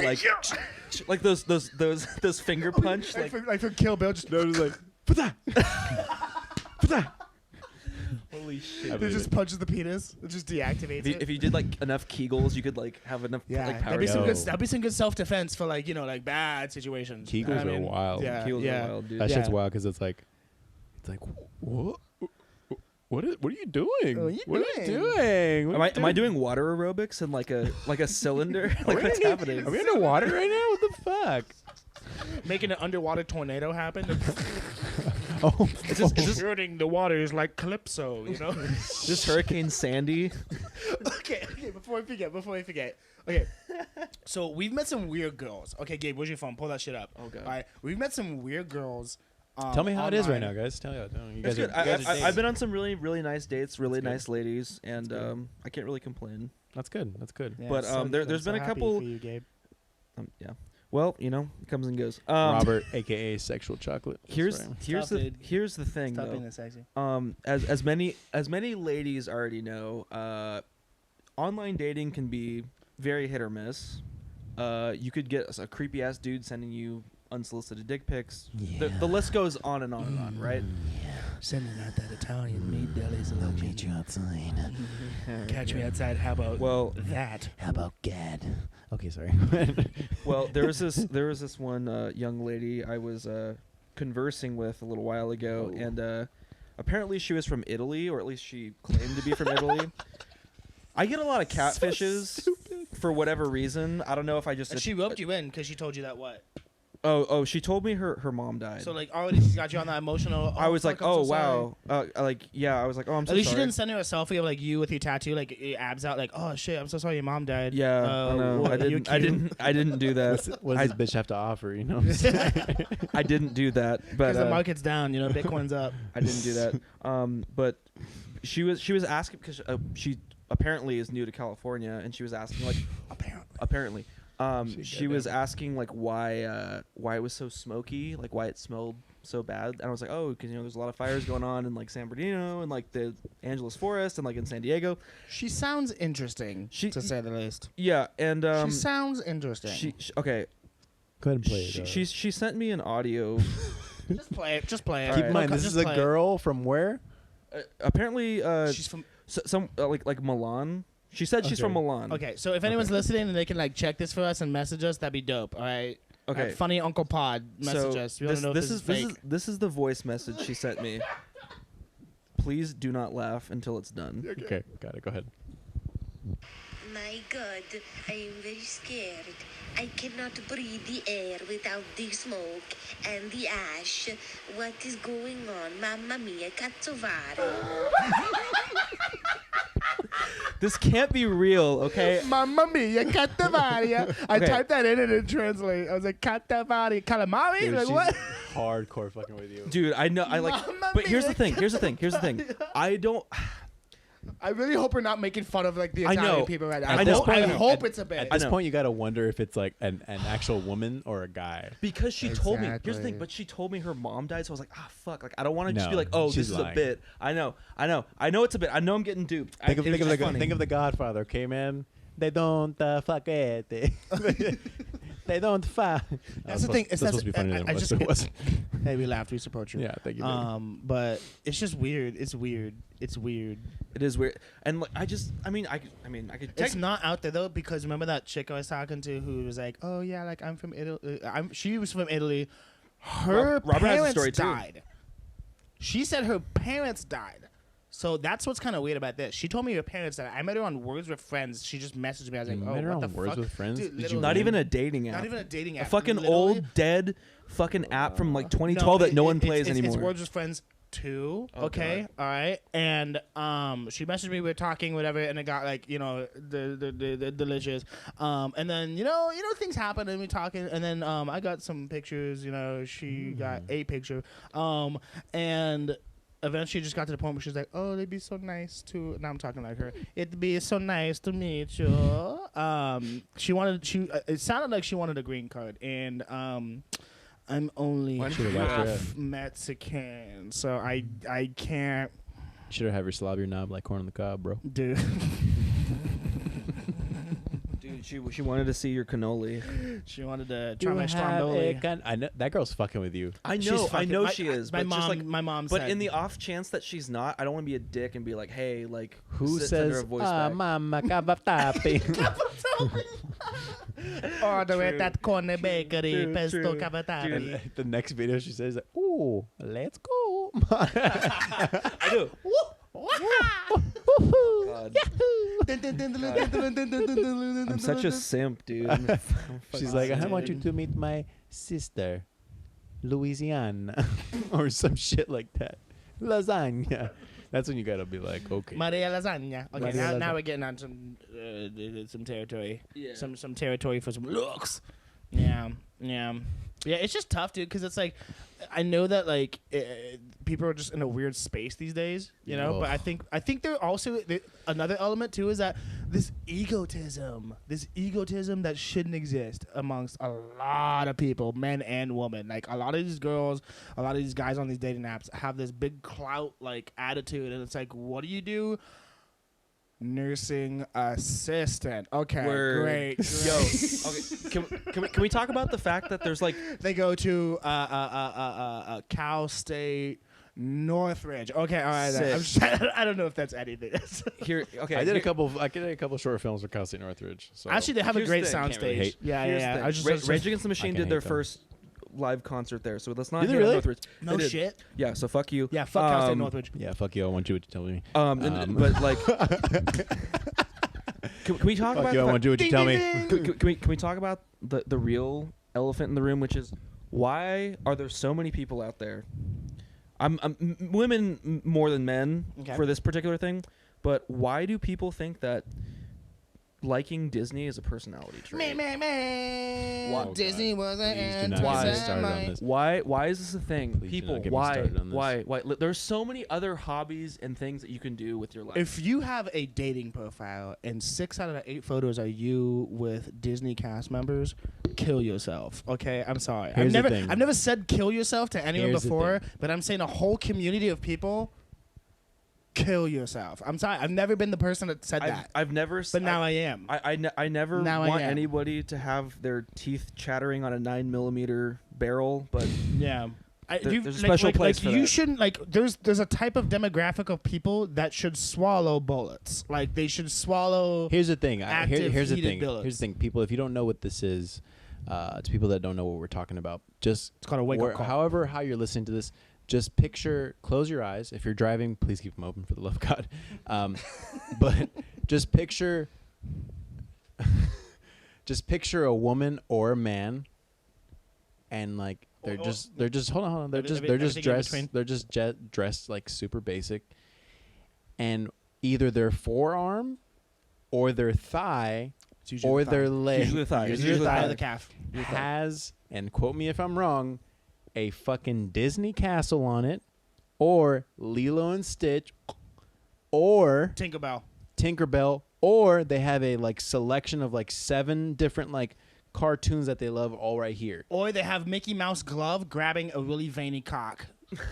like those finger punch like Like for Kill Bill, just like, put that. Put that. holy shit. I it believe just it. punches the penis. It just deactivates it. If you did like enough Kegels, you could like have enough like power. that'd be some good self defense for like like bad situations. Kegels are wild. Yeah, Kegels yeah. are wild, dude. That shit's Yeah. wild because it's like It's like, what? What are you doing? What are you What are you doing? doing? What Am I doing water aerobics in like a cylinder? Like what's happening? Are we underwater right now? What the fuck? Making an underwater tornado happen. Oh, Is this Shooting the water is like Calypso, you know? is this Hurricane Sandy? okay, before I forget. Okay, so we've met some weird girls. Okay, Gabe, where's your phone? Pull that shit up. Oh, God. All right, we've met some weird girls. tell me how it is right online. now, guys. Tell me how. You That's guys good. are, you guys are I've been on some really nice dates, really That's good. nice ladies, and That's good. I can't really complain. That's good. That's good. Yeah, But, so- there's I'm so been a happy couple- For you, Gabe. Yeah. Well, it comes and goes. Robert, aka Sexual Chocolate. That's Here's right. here's Stop, the dude. here's the thing Stop though. being this sexy. As many ladies already know, online dating can be very hit or miss. You could get a creepy ass dude sending you unsolicited dick pics. The list goes on and on and on, right? Sending out that Italian meat delis. I'll meet you outside. Catch me outside. How about that? How about Gad? Okay, sorry. Well, there was this one young lady I was conversing with a little while ago, Oh. and apparently she was from Italy, or at least she claimed to be from Italy. I get a lot of catfishes for whatever reason. I don't know if I just And she roped you in because she told you that what? Oh, she told me her mom died. So like already she got you on that emotional. I was like, fuck, I'm oh so sorry. wow, I was like, oh, I'm so At least sorry. she didn't send her a selfie of like you with your tattoo, like your abs out, like, oh shit, I'm so sorry, your mom died. Yeah, I know. what, I you didn't do that. What does this bitch have to offer? You know what I'm saying? I didn't do that. But Because the market's down, you know, Bitcoin's up. I didn't do that. But she was asking because she apparently is new to California, and she was asking like apparently. She was asking like why it was so smoky, like why it smelled so bad, and I was like, oh, because there's a lot of fires going on in like San Bernardino and like the Angeles Forest and like in San Diego. She sounds interesting, to say the least. Yeah, and she sounds interesting. Okay. Go ahead and play it. She sent me an audio. Just play it. Just play it. Keep in mind, Just this is a play it. girl from where? Apparently, She's from. some like Milan. She said she's Okay. from Milan. Okay, so if anyone's listening and they can like check this for us and message us, that'd be dope. All right. Okay. Funny Uncle Pod, message So us. We want to know if this is fake. this is the voice message she sent me. Please do not laugh until it's done. Okay, got it. Go ahead. My God, I am very scared. I cannot breathe the air without the smoke and the ash. What is going on? Mamma mia, cazzo fare? This can't be real, okay? Mamma mia, Catavaria. I Okay. typed that in and it translate. I was like, Catavaria, calamari? Dude, Like, she's what? hardcore fucking with you. Dude, I know. I like. Mamma But here's mia, the thing. Here's the thing. I don't. I really hope we're not making fun of like the I Italian know. people right now. At I this hope, point- I hope it's a bit. At I this know. point, you gotta wonder if it's like an actual woman or a guy. Because she told me. Here's the Exactly. thing. But she told me her mom died, so I was like, fuck. Like, I don't want to just No, be like, oh, she's this is lying. a bit. I know it's a bit. I know I'm getting duped. Think of It's just funny. the Godfather, okay, man? They don't fuck it. They don't fuck. That's the thing. That's supposed to be funny. I just it wasn't. hey, we laughed. We support you. Yeah, thank you. baby. But it's just weird. It's weird. It is weird. And like, I could. It's not out there though because remember that chick I was talking to who was like, "Oh yeah, like I'm from Italy. She was from Italy. Her Robert has a parents story, too. died. She said her parents died. So that's what's kind of weird about this. She told me her parents died. I met her on Words with Friends. She just messaged me. I was like, You "Oh, met her what on the Words fuck?" with Friends? Dude, Did you literally. Not even a dating app. Not even a dating A app. fucking Literally. old dead fucking app from like 2012 No, that no one plays it's anymore. Words with Friends 2. Oh, Okay, God. all right. And she messaged me. We were talking, whatever, and it got like the delicious. And then you know things happen, and we talking, and then I got some pictures. She got a picture. And eventually just got to the point where she's like, "Oh, they'd be so nice to." Now I'm talking like her. It'd be so nice to meet you. It sounded like she wanted a green card, and I'm only Should've wiped her half Mexican, so I can't Should have her slob your knob like corn on the cob, bro. do. Dude, she wanted to see your cannoli. She wanted to try my stromboli. I know that girl's fucking with you. I She's know fucking- she is. My but mom, just like, my mom but said, in the off chance that she's not, I don't want to be a dick and be like, hey, like, Who send her says, a voice back. mama, cavatappi? order at that corner bakery, True, pesto true. cavatappi. And the next video she says, ooh, Ooh, let's go. I do. God. I'm such a simp, dude. She's like, I want you to meet my sister, Louisiana, or some shit like that. Lasagna. That's when you gotta be like, okay. Maria Lasagna. Okay, Maria now Lasagna. we're getting on some territory. Yeah. Some territory for some looks. Yeah. It's just tough, dude, because it's like, I know that like people are just in a weird space these days, you know. Ugh. But I think there also another element too is that this egotism that shouldn't exist amongst a lot of people, men and women. Like a lot of these girls, a lot of these guys on these dating apps have this big clout like attitude, and it's like, what do you do? Nursing assistant. Okay, Word. great. Yo, okay. Can we talk about the fact that there's like They go to Cal State Northridge. Okay, all right. I don't know if that's anything. here? Okay, I did here- a couple short films for Cal State Northridge. So Actually, they have a Here's great the thing. sound Can't really stage. hate. Yeah, here's the yeah. thing. I was just Rage Against the Machine can did their hate them. first live concert there, so let's not. Did they hate on really? Northridge. no They did. shit. Yeah, so fuck you. Yeah, fuck Cal State Um, Northridge. yeah, fuck you. I want you to tell me. But like, can we talk Fuck about? you. I the want you to tell me. Can we talk about the real elephant in the room, which is why are there so many people out there? Women more than men Okay. for this particular thing, but why do people think that liking Disney is a personality trait? Why? Disney was an Please do not get me started on this. Why is this a thing? Please do People, not get me why? started on this. Why? There's so many other hobbies and things that you can do with your life. If you have a dating profile and 6 out of the 8 photos are you with Disney cast members, kill yourself. Okay, I'm sorry. Here's the thing. I've never said kill yourself to anyone Here's the before, thing. but I'm saying a whole community of people, kill yourself. I'm sorry. I've never been the person that said that, I've never. but now I am. I never Now I want am. anybody to have their teeth chattering on a 9mm barrel, but Yeah. There's a special place for you that. shouldn't like. There's a type of demographic of people that should swallow bullets. Like they should swallow. Here's the thing. Active Here's the heated thing. bullets. Here's the thing. People, if you don't know what this is, to people that don't know what we're talking about, just It's called a wake-up call. However, how you're listening to this, just picture. Close your eyes. If you're driving, please keep them open for the love of God. But just picture. Just picture a woman or a man, and like they're just hold on they're just everything in dressed between. they're just dressed like super basic, and either their forearm or their thigh It's usually or the their thigh. leg Usually the thigh. Usually the thigh or the calf. has, and quote me if I'm wrong, a fucking Disney castle on it, or Lilo and Stitch, or Tinkerbell. Tinkerbell, or they have a like selection of like 7 different like cartoons that they love all right here. Or they have Mickey Mouse glove grabbing a really veiny cock.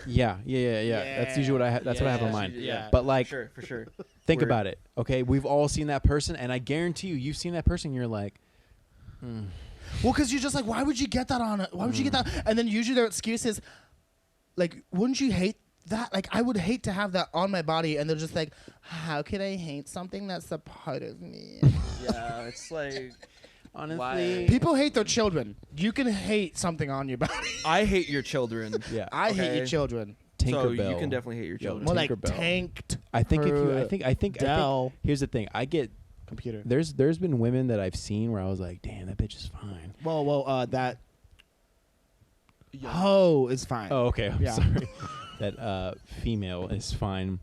Yeah. That's usually what I that's what I have in mind. Yeah. But like, for sure. think Word. about it. Okay, we've all seen that person, and I guarantee you've seen that person. You're like, Well, because you're just like, why would you get that on it? Why would you get that? And then usually their excuse is, like, wouldn't you hate that? Like, I would hate to have that on my body. And they're just like, how could I hate something that's a part of me? Yeah, it's like honestly, People hate their children. You can hate something on your body. I hate your children. yeah, I hate Okay. your children. Tinkerbell. So you can definitely hate your Yo, children. More like Tinkerbell. tanked. I think if you, per I think Dell here's the thing. I get computer. there's been women that I've seen where I was like, damn, that bitch is fine. Well, that hoe is fine. Oh, okay. I'm Yeah. sorry. That female is fine.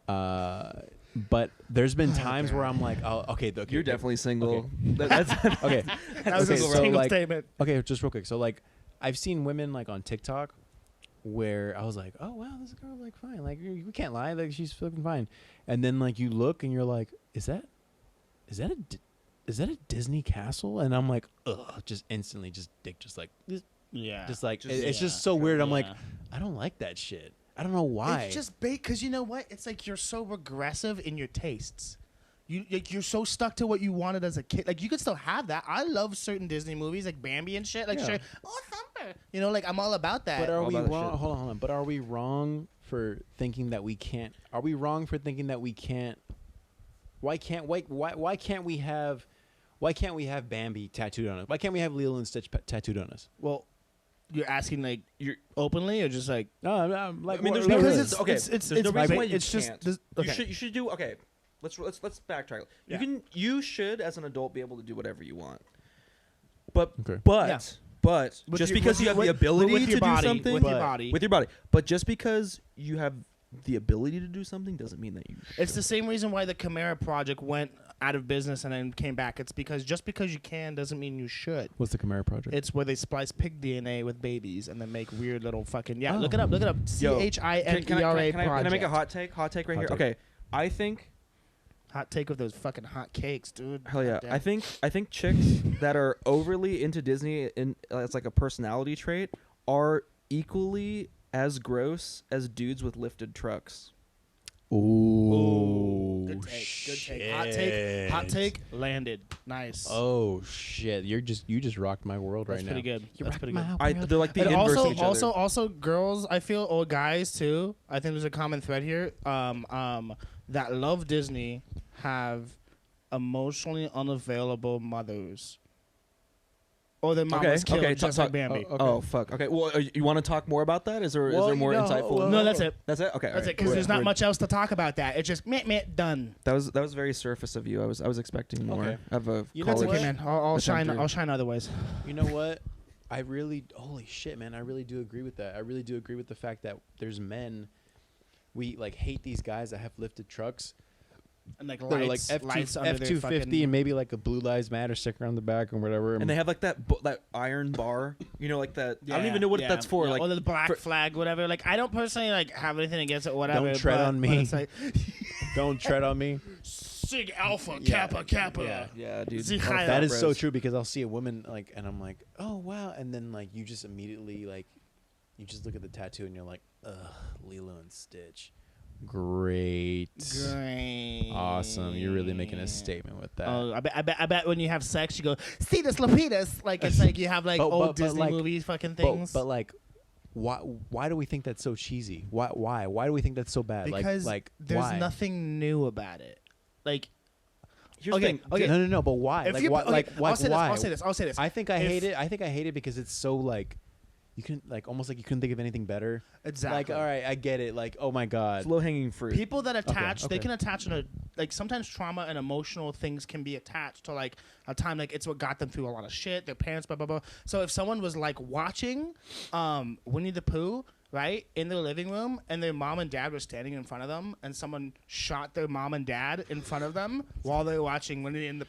But there's been times where I'm like, oh, okay. You're definitely single. Okay. That's okay. That was Okay, a so, single like- statement. Okay, just real quick. So like, I've seen women like on TikTok where I was like, oh wow, this girl like fine. Like we can't lie, like she's fucking fine. And then like you look and you're like, is that a Disney castle? And I'm like, ugh, just instantly, just dick, just like, Yeah. just like Just- it's yeah, just so weird. I'm like, yeah. I don't like that shit. I don't know why. It's just bait because you know what? It's like you're so regressive in your tastes. You're so stuck to what you wanted as a kid. Like you could still have that. I love certain Disney movies like Bambi and shit. Like Yeah. sure, oh Thumper. You know, like I'm all about that. But are All we about that wrong? shit. Hold on. But are we wrong for thinking that we can't? Are we wrong for thinking that we can't? Why can't we have Bambi tattooed on us? Why can't we have Lilo and Stitch tattooed on us? Well, you're asking like you're openly or just like No, I'm like I mean, there's what- no what because is reason. it? Okay, it's there's no right, reason why you it's just can't. this, okay. You should do. Okay, let's backtrack. Yeah. You should as an adult be able to do whatever you want. But Okay. Yeah. but With just your- because with you your- have the with- ability with to your do body, something with your body. with your body, but just because you have the ability to do something doesn't mean that you should. It's the same reason why the Chimera Project went out of business and then came back. It's because just because you can doesn't mean you should. What's the Chimera Project? It's where they splice pig DNA with babies and then make weird little fucking Oh. Look it up. Yo, CHIMERA can I make a project. hot take? Hot take right Hot here. take. Okay, I think. Hot take with those fucking hot cakes, dude. Hell yeah! Goddamn. I think chicks that are overly into Disney and it's like a personality trait are equally as gross as dudes with lifted trucks. Ooh, Good take. Good take. Hot take. Landed. Nice. Oh shit! You just rocked my world That's right pretty now. good. That's pretty good. They're like the And inverse also, of each other. also, girls, I feel, or guys too. I think there's a common thread here. That love Disney have emotionally unavailable mothers, or their mom was killed, just like Bambi. Oh fuck. Okay. Well, you want to talk more about that? Is there more insightful? No, that's it. That's it. Okay. That's it. alright. Because there's not We're- much else to talk about. That it's just meh, done. That was very surface of you. I was expecting more Okay. of a You know That's college. okay, man. I'll shine. through. I'll shine otherwise. You know what? I really, holy shit, man! I really do agree with that. I really do agree with the fact that there's men. We like hate these guys that have lifted trucks. And like That are like lights, F lights under their 250 fucking- and maybe like a Blue Lives Matter sticker on the back or whatever. And they have like that iron bar. You know, like that. I don't even know what Yeah, that's for. yeah. Like or the black for- flag, whatever. Like I don't personally like have anything against it, whatever. Don't tread but- on but me. It's like Don't tread on me. Sig Alpha Yeah. Kappa. Yeah. yeah, dude. Zee Fuck Chai- That is so bros. true because I'll see a woman like, and I'm like, oh wow, and then like you just immediately like, you just look at the tattoo and you're like, ugh, Lilo and Stitch, great, awesome. You're really making a statement with that. Oh, I bet when you have sex, you go, Cetus Lapidus. Like, it's like you have, like, But- old but, Disney like, movie fucking things. But like, why do we think that's so cheesy? Why do we think that's so bad? because like there's why? nothing new about it. Like, Here's the thing. okay. No, but why? if Like, you, why? okay, Like, why? I'll say why? this. I'll say this. I think I If- hate it. I think I hate it because it's so like, you can like almost like you couldn't think of anything better. Exactly. Like, all right, I get it. Like, oh my god. It's low hanging fruit. People that attach, they okay. can attach like sometimes trauma and emotional things can be attached to like a time, like it's what got them through a lot of shit, their parents, blah, blah, blah. So if someone was like watching Winnie the Pooh, right, in their living room and their mom and dad were standing in front of them and someone shot their mom and dad in front of them while they were watching Winnie and the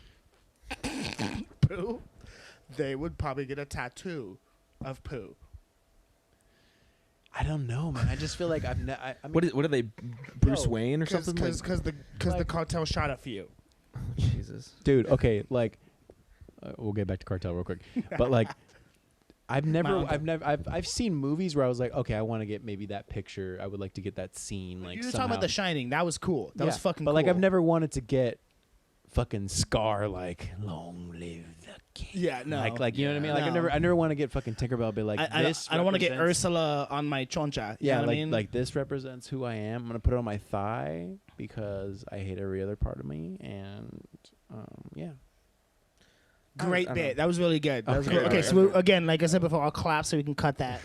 Pooh, they would probably get a tattoo of Pooh. I don't know, man. I just feel like I mean, What are they? Bruce Yo, Wayne or something? Because the Like- cartel shot a few. Jesus. dude. Okay, like, we'll get back to cartel real quick, but like, I've seen movies where I was like, okay, I want to get maybe that picture. I would like to get that scene. Like, You were somehow. talking about The Shining. That was cool. That was Yeah, fucking But cool. like, I've never wanted to get fucking Scar. Like, long live the king. Yeah, no. Like you know what I mean? Like, No. I never want to get fucking Tinkerbell. Be like, I this. don't want to get represents- Ursula on my choncha. You Yeah, know what like I mean? like this represents who I am. I'm gonna put it on my thigh because I hate every other part of me, and yeah. Great I don't bit. know. That was really good. That was Okay, good. Okay, alright, so again, like I said before, I'll clap so we can cut that.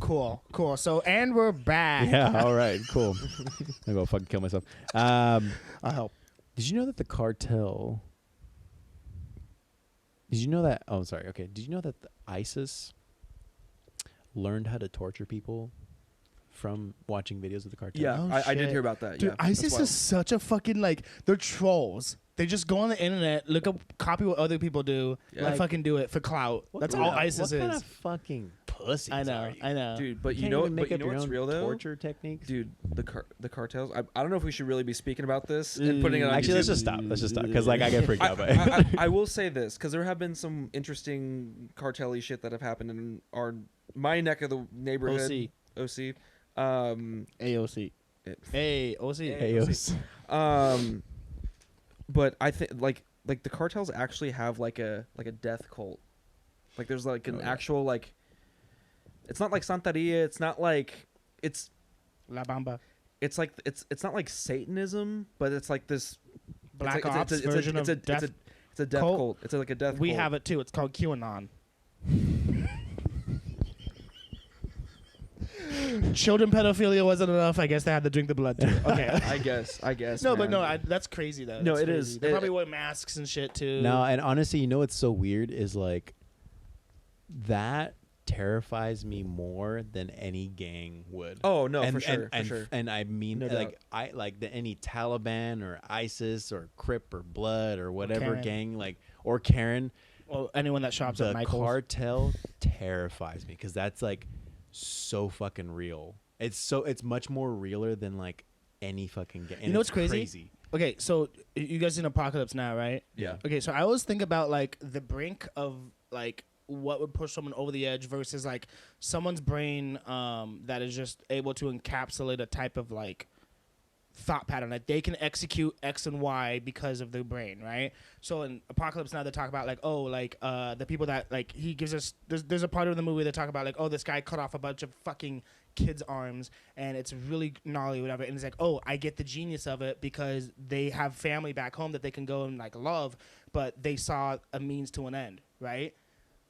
Cool. So, and we're back. Yeah. All right. Cool. I'm gonna go fucking kill myself. I'll help. Did you know that the cartel? Did you know that? Oh, sorry. Okay. Did you know that the ISIS learned how to torture people from watching videos of the cartel? Yeah, Oh, I did shit. hear about that. Dude, yeah, that's ISIS wild. is such a fucking, like, they're trolls. They just go on the internet, look up, copy what other people do, Yeah. and Like- fucking do it for clout. What That's kind all of- ISIS what is. kind of fucking pussies I know. are you? I know. dude. But you Can't know, even make but you up know your what's own real though, torture techniques. dude. The cartels. I don't know if we should really be speaking about this and putting it on Actually, YouTube. let's just stop. Let's just stop because like I get freaked out by it. I will say this because there have been some interesting cartel-y shit that have happened in my neck of the neighborhood. OC. AOC. It- Hey, OC. Ayos. But I think like the cartels actually have like a death cult. Like there's like an actual like. It's not like Santeria. It's not like it's. La Bamba. It's like it's not like Satanism, but it's like this Black it's like, Ops version of death. It's a death cult. cult. It's like a death. We cult. have it too. It's called QAnon. children pedophilia wasn't enough. I guess they had to drink the blood too. Okay. I guess. No, man. but no, that's crazy though. No, That's it crazy. is. They probably wear masks and shit too. No, and honestly, you know what's so weird is like that terrifies me more than any gang would. Oh no, and, for sure, and, for sure. And I mean, No like doubt. I like any Taliban or ISIS or Crip or Blood or whatever Karen. gang, like or Karen. Well, anyone that shops The at Michael's. cartel terrifies me because that's like so fucking real. It's much more realer than like any fucking gang. And You know it's what's crazy? Okay, so you guys in Apocalypse Now, right? Yeah. Okay, so I always think about like the brink of like what would push someone over the edge versus like someone's brain that is just able to encapsulate a type of like thought pattern that they can execute X and Y because of their brain, right? So in Apocalypse Now they talk about like, oh, like the people that like he gives us there's a part of the movie they talk about like, oh, this guy cut off a bunch of fucking kids' arms and it's really gnarly, whatever. And it's like, oh, I get the genius of it because they have family back home that they can go and like love, but they saw a means to an end, right?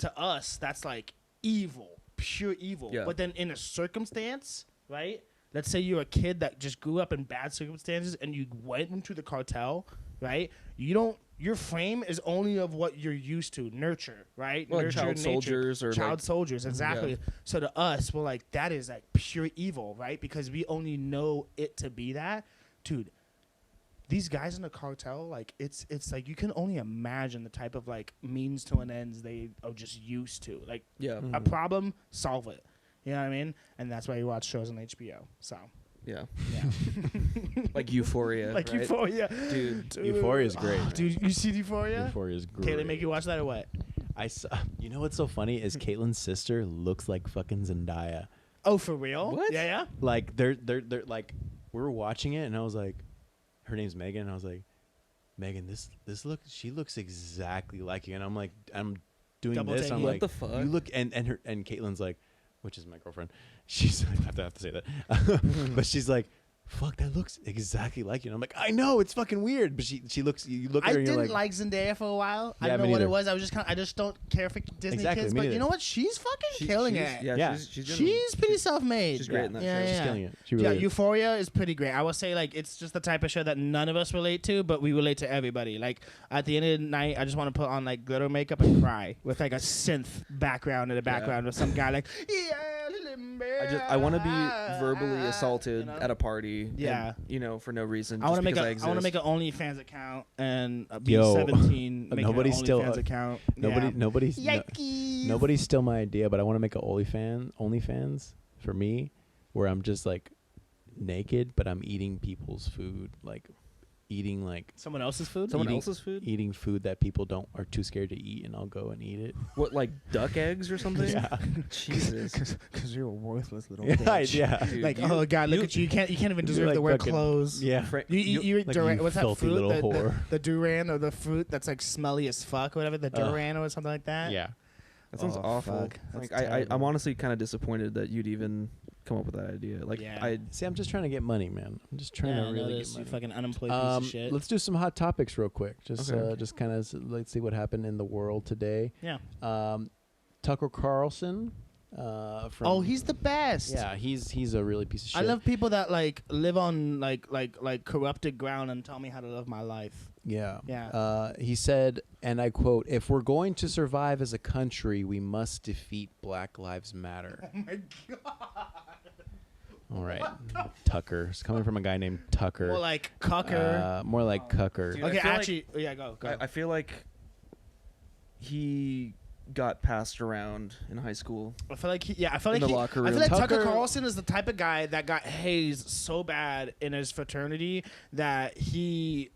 To us, that's like evil, pure evil. Yeah. But then in a circumstance, right? Let's say you're a kid that just grew up in bad circumstances and you went into the cartel, right? Your frame is only of what you're used to, nurture, right? Well, like nurture, child nature, soldiers or child like- soldiers, exactly. Yeah. So to us, we're like, that is like pure evil, right? Because we only know it to be that. Dude, these guys in the cartel, like it's like you can only imagine the type of like means to an ends they are just used to. Like Yeah. a problem, solve it. You know what I mean? And that's why you watch shows on HBO. So Yeah. yeah, Like Euphoria. like right? Euphoria, Dude. Euphoria is great. Oh, dude, you see Euphoria? Euphoria is great. Kaylee make you watch that or what? I saw. You know what's so funny is Caitlin's sister looks like fucking Zendaya. Oh, for real? What? Yeah, yeah. Like they're like we were watching it and I was like, her name's Megan and I was like, Megan, she looks exactly like you. And I'm like, I'm doing Double this. taking. I'm What like, the fuck? you look and Caitlin's like, which is my girlfriend. She's I have to say that, but she's like, fuck, that looks exactly like you. And I'm like, I know, it's fucking weird, but she looks. You look at I her and you're didn't like, Zendaya for a while. I Yeah, don't know me what it neither. was. I just don't care for Disney Exactly, kids. me But neither. you know what? She's fucking killing it. Yeah, Yeah. She's pretty self-made. she's great in that yeah, show. Yeah, she's yeah. killing it. She Yeah, really is. Euphoria is pretty great. I will say, like, it's just the type of show that none of us relate to, but we relate to everybody. Like, at the end of the night, I just want to put on, like, glitter makeup and cry with, like, a synth background in the background with some guy, like, I want to be verbally assaulted You know? at a party. Yeah. And, for no reason. I want just to because make I an exist. OnlyFans account and be Yo, 17. Make nobody's an still- OnlyFans account. Nobody's Yikes. nobody's still my idea, but I want to make a OnlyFans for me, where I'm just like naked, but I'm eating people's food, like eating like Someone else's food? Someone eating- else's food? eating food that people are too scared to eat, and I'll go and eat it. What, like duck eggs or something? Yeah. Jesus. Because you're a worthless little Yeah, bitch. yeah. Dude, Like, you- oh god, look at you! You can't even deserve like to wear fucking- clothes. Yeah. You eat like durian. you What's that filthy fruit? little The whore. durian or the fruit that's like smelly as fuck, or whatever. The durian or something like that. Yeah. That sounds Oh, awful. fuck. That's Like I'm terrible. honestly kind of disappointed that you'd even come up with that idea. Like Yeah. See, I'm just trying to get money, man. I'm just trying Yeah, to I really know get this, you money. fucking unemployed piece of shit. Let's do some hot topics real quick. Just Okay. just kind of let's see what happened in the world today. Yeah. Tucker Carlson. From Oh, he's the best. yeah, he's a really piece of shit. I love people that like live on like corrupted ground and tell me how to live my life. Yeah. Yeah. He said, and I quote, "If we're going to survive as a country, we must defeat Black Lives Matter." Oh my god. All right. Tucker. It's coming from a guy named Tucker. More like cucker. More like Cucker. Dude, Okay, I feel like- actually, yeah, go. I feel like he got passed around in high school. I feel like I feel In like the locker I feel room. like Tucker Tucker- Carlson is the type of guy that got hazed so bad in his fraternity that he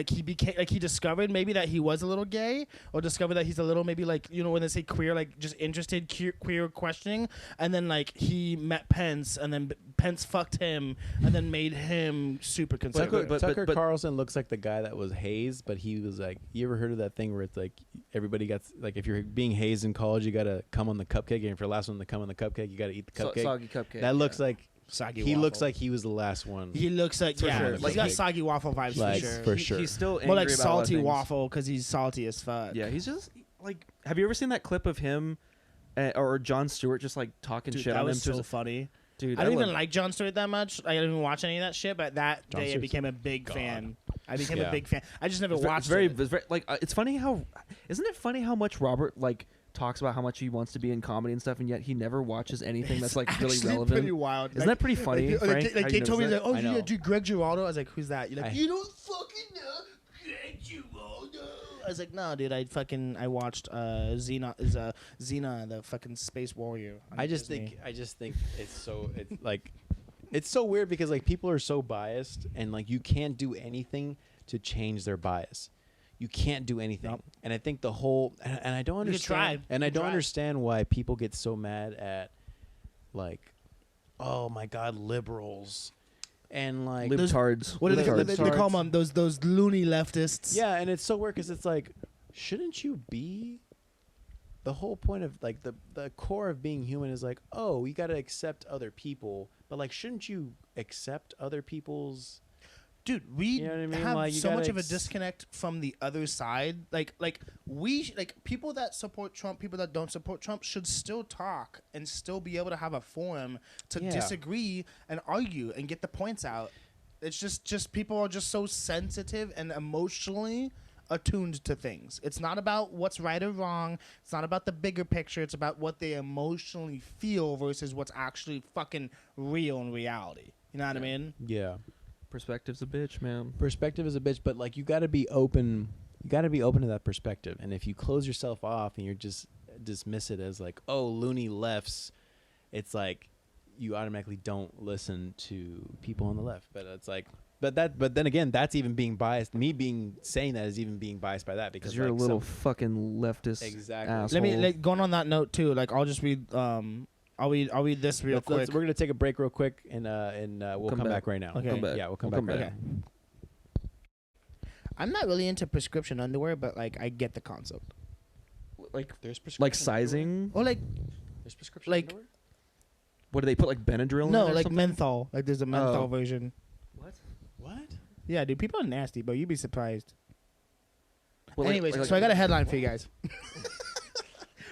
he became like he discovered maybe that he was a little gay, or discovered that he's a little maybe like, you know, when they say queer, like just interested, queer questioning, and then like he met Pence, and then Pence fucked him, and then made him super conservative. Tucker but- Carlson looks like the guy that was hazed, but he was like, you ever heard of that thing where it's like everybody gets like, if you're being hazed in college, you gotta come on the cupcake, and if you're the last one to come on the cupcake, you gotta eat the cupcake. Soggy cupcake. That looks like Soggy he looks waffle. like he was the last one. He looks like, For yeah, sure. he's got soggy waffle vibes Like, for sure. for sure. He's still angry More like about a lot of salty things. waffle because he's salty as fuck. Yeah, he's just like. Have you ever seen that clip of him or Jon Stewart just like talking Dude, shit that on him? was to so his- funny. Dude, I don't even love- like Jon Stewart that much. I don't even watch any of that shit. But that Jon day, I Stewart's became a big fan. I became Yeah. a big fan. I just never It's watched very, it. it's very like it's funny how isn't it funny how much Robert like talks about how much he wants to be in comedy and stuff, and yet he never watches anything that's like really Actually relevant. pretty wild. Isn't that pretty funny, Frank? Like How Kate you told me, he's notice like, oh, I know. yeah, dude, Greg Giraldo. I was like, who's that? You're like, I- you don't fucking know Greg Giraldo. I was like, no, dude, I watched Xena, the fucking space warrior. on I just Disney. think it's so weird because like people are so biased and like you can't do anything to change their bias. You can't do anything. Nope. And I think the whole and I don't You could understand try. and I You could don't try. understand why people get so mad at like oh my god liberals and like Libtards. What do they, Libtards. they call them? Those loony leftists. yeah, and it's so weird because it's like shouldn't you be the whole point of like the core of being human is like oh you got to accept other people but like shouldn't you accept other people's Dude, we You know what I mean? have Like, you so much gotta of a disconnect from the other side. Like people that support Trump, people that don't support Trump should still talk and still be able to have a forum to Yeah. disagree and argue and get the points out. It's just people are just so sensitive and emotionally attuned to things. It's not about what's right or wrong. It's not about the bigger picture. It's about what they emotionally feel versus what's actually fucking real in reality. You know what I mean? yeah Perspective's a bitch, man. perspective is a bitch but like you got to be open to that perspective and if you close yourself off and you're just dismiss it as like oh loony lefts it's like you automatically don't listen to people on the left but it's like but then again that's even being biased saying that is even being biased by that because Because you're like, a little some- fucking leftist. Exactly. Asshole. Let me going on that note too. Like I'll just read. I'll read this real quick. we're gonna take a break real quick and we'll come back right now. Okay. Come back. Yeah, we'll come We'll back come right back. now. I'm not really into prescription underwear, but like I get the concept. Like There's like sizing. Or like There's prescription like- underwear? What do they put like Benadryl in? no, it or like something? menthol. Like there's a menthol Oh. version. What? What? Yeah, dude, people are nasty, but you'd be surprised. Well, like- Anyways, like- so I got a headline for you guys.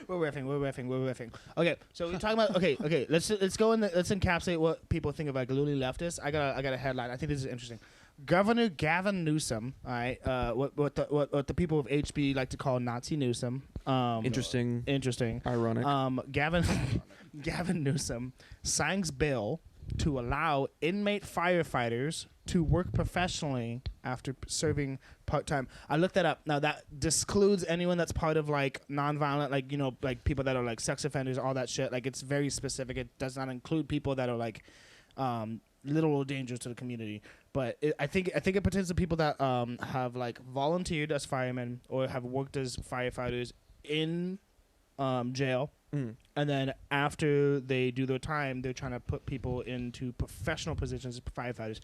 We're riffing. Okay, so we're talking about okay. Let's go in. Let's encapsulate what people think of like loony leftists. I got a headline. I think this is interesting. Governor Gavin Newsom. All right. What the people of HB like to call Nazi Newsom. Interesting. Ironic. Ironic. Gavin Newsom signs bill to allow inmate firefighters to work professionally after serving part-time. I looked that up. Now that discludes anyone that's part of like nonviolent, like, you know, like people that are like sex offenders, all that shit. Like it's very specific. It does not include people that are like literal dangers to the community. But I think it pertains to people that have like volunteered as firemen or have worked as firefighters in jail. And then after they do their time, they're trying to put people into professional positions as firefighters.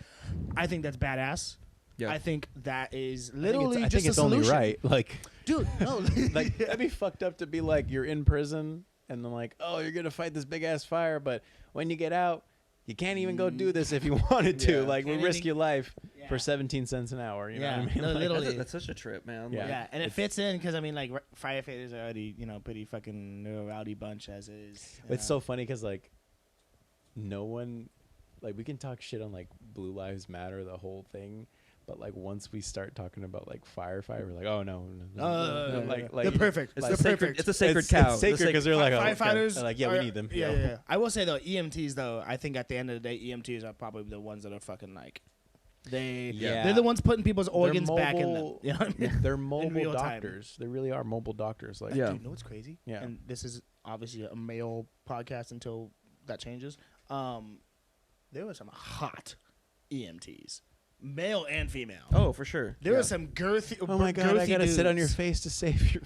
I think that's badass. Yeah. I think that is I literally think just it's a only solution. right. Like, Dude, no. like that'd be fucked up to be like you're in prison and then like, oh, you're gonna fight this big ass fire, but when you get out, you can't even go do this if you wanted to. Yeah. Like, we Can't risk even- your life Yeah. for 17 cents an hour. You know Yeah. what I mean? No, Like, literally. That's such a trip, man. Yeah. Like, Yeah, and it It's- fits in because I mean, like firefighters are already, you know, pretty fucking rowdy bunch as is. you It's know. so funny because like no one, like we can talk shit on like Blue Lives Matter, the whole thing, but like once we start talking about like firefighter, we're like, oh no, like they're perfect. It's They're a sacred. perfect. It's a sacred it's, cow. It's sacred because they're like, oh, okay. firefighters. They're like, yeah, we need them. Yeah, you know? yeah. I will say though, EMTs though, I think at the end of the day, EMTs are probably the ones that are fucking like, Yeah. they're the ones putting people's organs They're back in them. mobile- You know what I mean? They're mobile real time. doctors. They really are mobile doctors. Like, Yeah. Dude, you know what's crazy? Yeah. And this is obviously a male podcast until that changes. There were some hot EMTs, male and female. Oh, for sure. There Yeah. were some girthy. oh my god, I girthy gotta sit on your dudes. face to save your.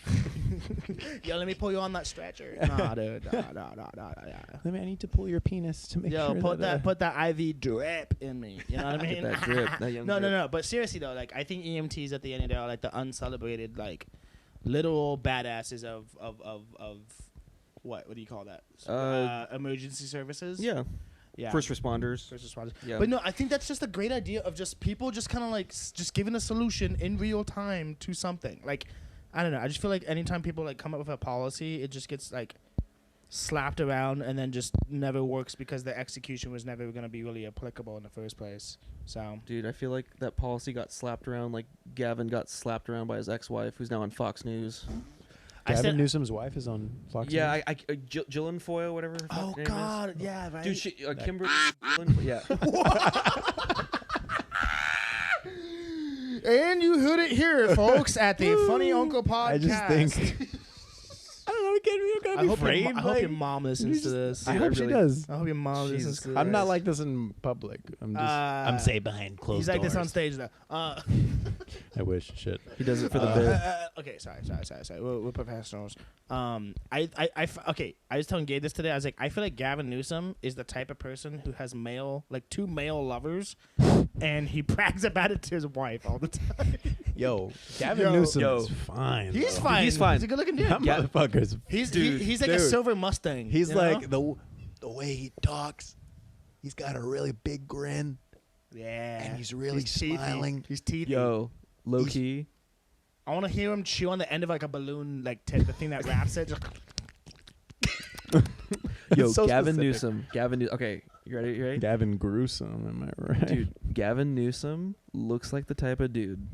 Yo, let me pull you on that stretcher. Nah, dude. Nah. Let me. I need to pull your penis to make Yo, sure put that IV drip in me. You know what I mean? That drip. That young No. drip. But seriously though, like I think EMTs at the end of the day are like the uncelebrated, like literal badasses of what do you call that? Emergency services. Yeah. Yeah. First responders. First responders. Yeah. But no, I think that's just a great idea of just people just kind of like just giving a solution in real time to something. Like, I don't know. I just feel like anytime people like come up with a policy, it just gets like, slapped around and then just never works because the execution was never going to be really applicable in the first place. So, Dude, I feel like that policy got slapped around like Gavin got slapped around by his ex-wife, who's now on Fox News. Gavin Newsom's wife is on Fox Yeah, News. Gillenfoyle, whatever her fuck name is. yeah, right. Dude, Kimberly. Yeah. And you heard it here, folks, at the Funny Uncle Podcast. I just think... I don't know. We gotta be framed. I hope your mom listens to this. I hope she does. I hope your mom listens to this. I'm not like this in public. I'm just. I'm say behind closed He's like doors. this on stage, though. I wish. Shit. He does it for the bit. Okay, sorry. We're professionals. Okay. I was telling Gabe this today. I was like, I feel like Gavin Newsom is the type of person who has two male lovers, and he brags about it to his wife all the time. Yo, Gavin Newsom Yo. is fine. He's bro. fine. He's fine. He's a good-looking dude. That motherfucker's. He's like a silver Mustang. He's you like know? the way he talks. He's got a really big grin, yeah, and he's really teethy. smiling. He's teethy. Yo, low key. I want to hear him chew on the end of like a balloon, like the thing that wraps it. Just Yo, So Gavin specific. Newsom. Okay, you ready? You ready? Gavin Gruesome, am I right? Dude, Gavin Newsom looks like the type of dude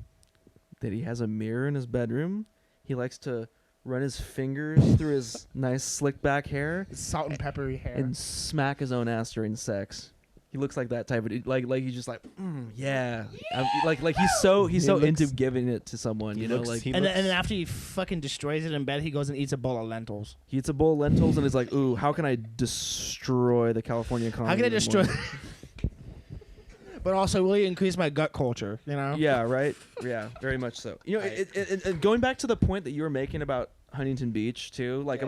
that he has a mirror in his bedroom. He likes to run his fingers through his nice slick back hair salt and peppery hair. and smack his own ass during sex. He looks like that type of dude. Like he's just like, yeah. Like he's so into giving it to someone, you know. Like and then after he fucking destroys it in bed, he goes and eats a bowl of lentils. he eats a bowl of lentils and is like, ooh, how can I destroy the California economy? How can I even destroy? more? But also really increase my gut culture, you know? Yeah, right. Yeah, very much so. You know, it going back to the point that you were making about Huntington Beach too, like if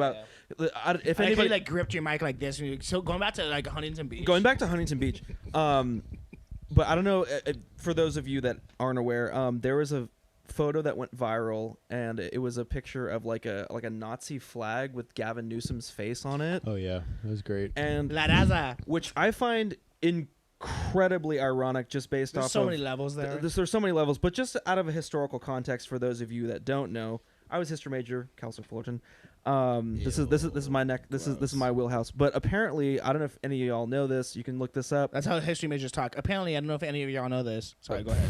If anybody anybody like gripped your mic like this, so going back to like Huntington Beach. going back to Huntington Beach, but I don't know for those of you that aren't aware, there was a photo that went viral, and it was a picture of like a Nazi flag with Gavin Newsom's face on it, Oh yeah, it was great. and La Raza. which I find incredibly ironic, just based There's off so of many levels there. There's so many levels, but just out of a historical context for those of you that don't know, I was history major, Cal Fullerton. This is my neck. This is my wheelhouse. But apparently, I don't know if any of y'all know this. You can look this up. That's how history majors talk. Apparently, I don't know if any of y'all know this. Sorry, go ahead.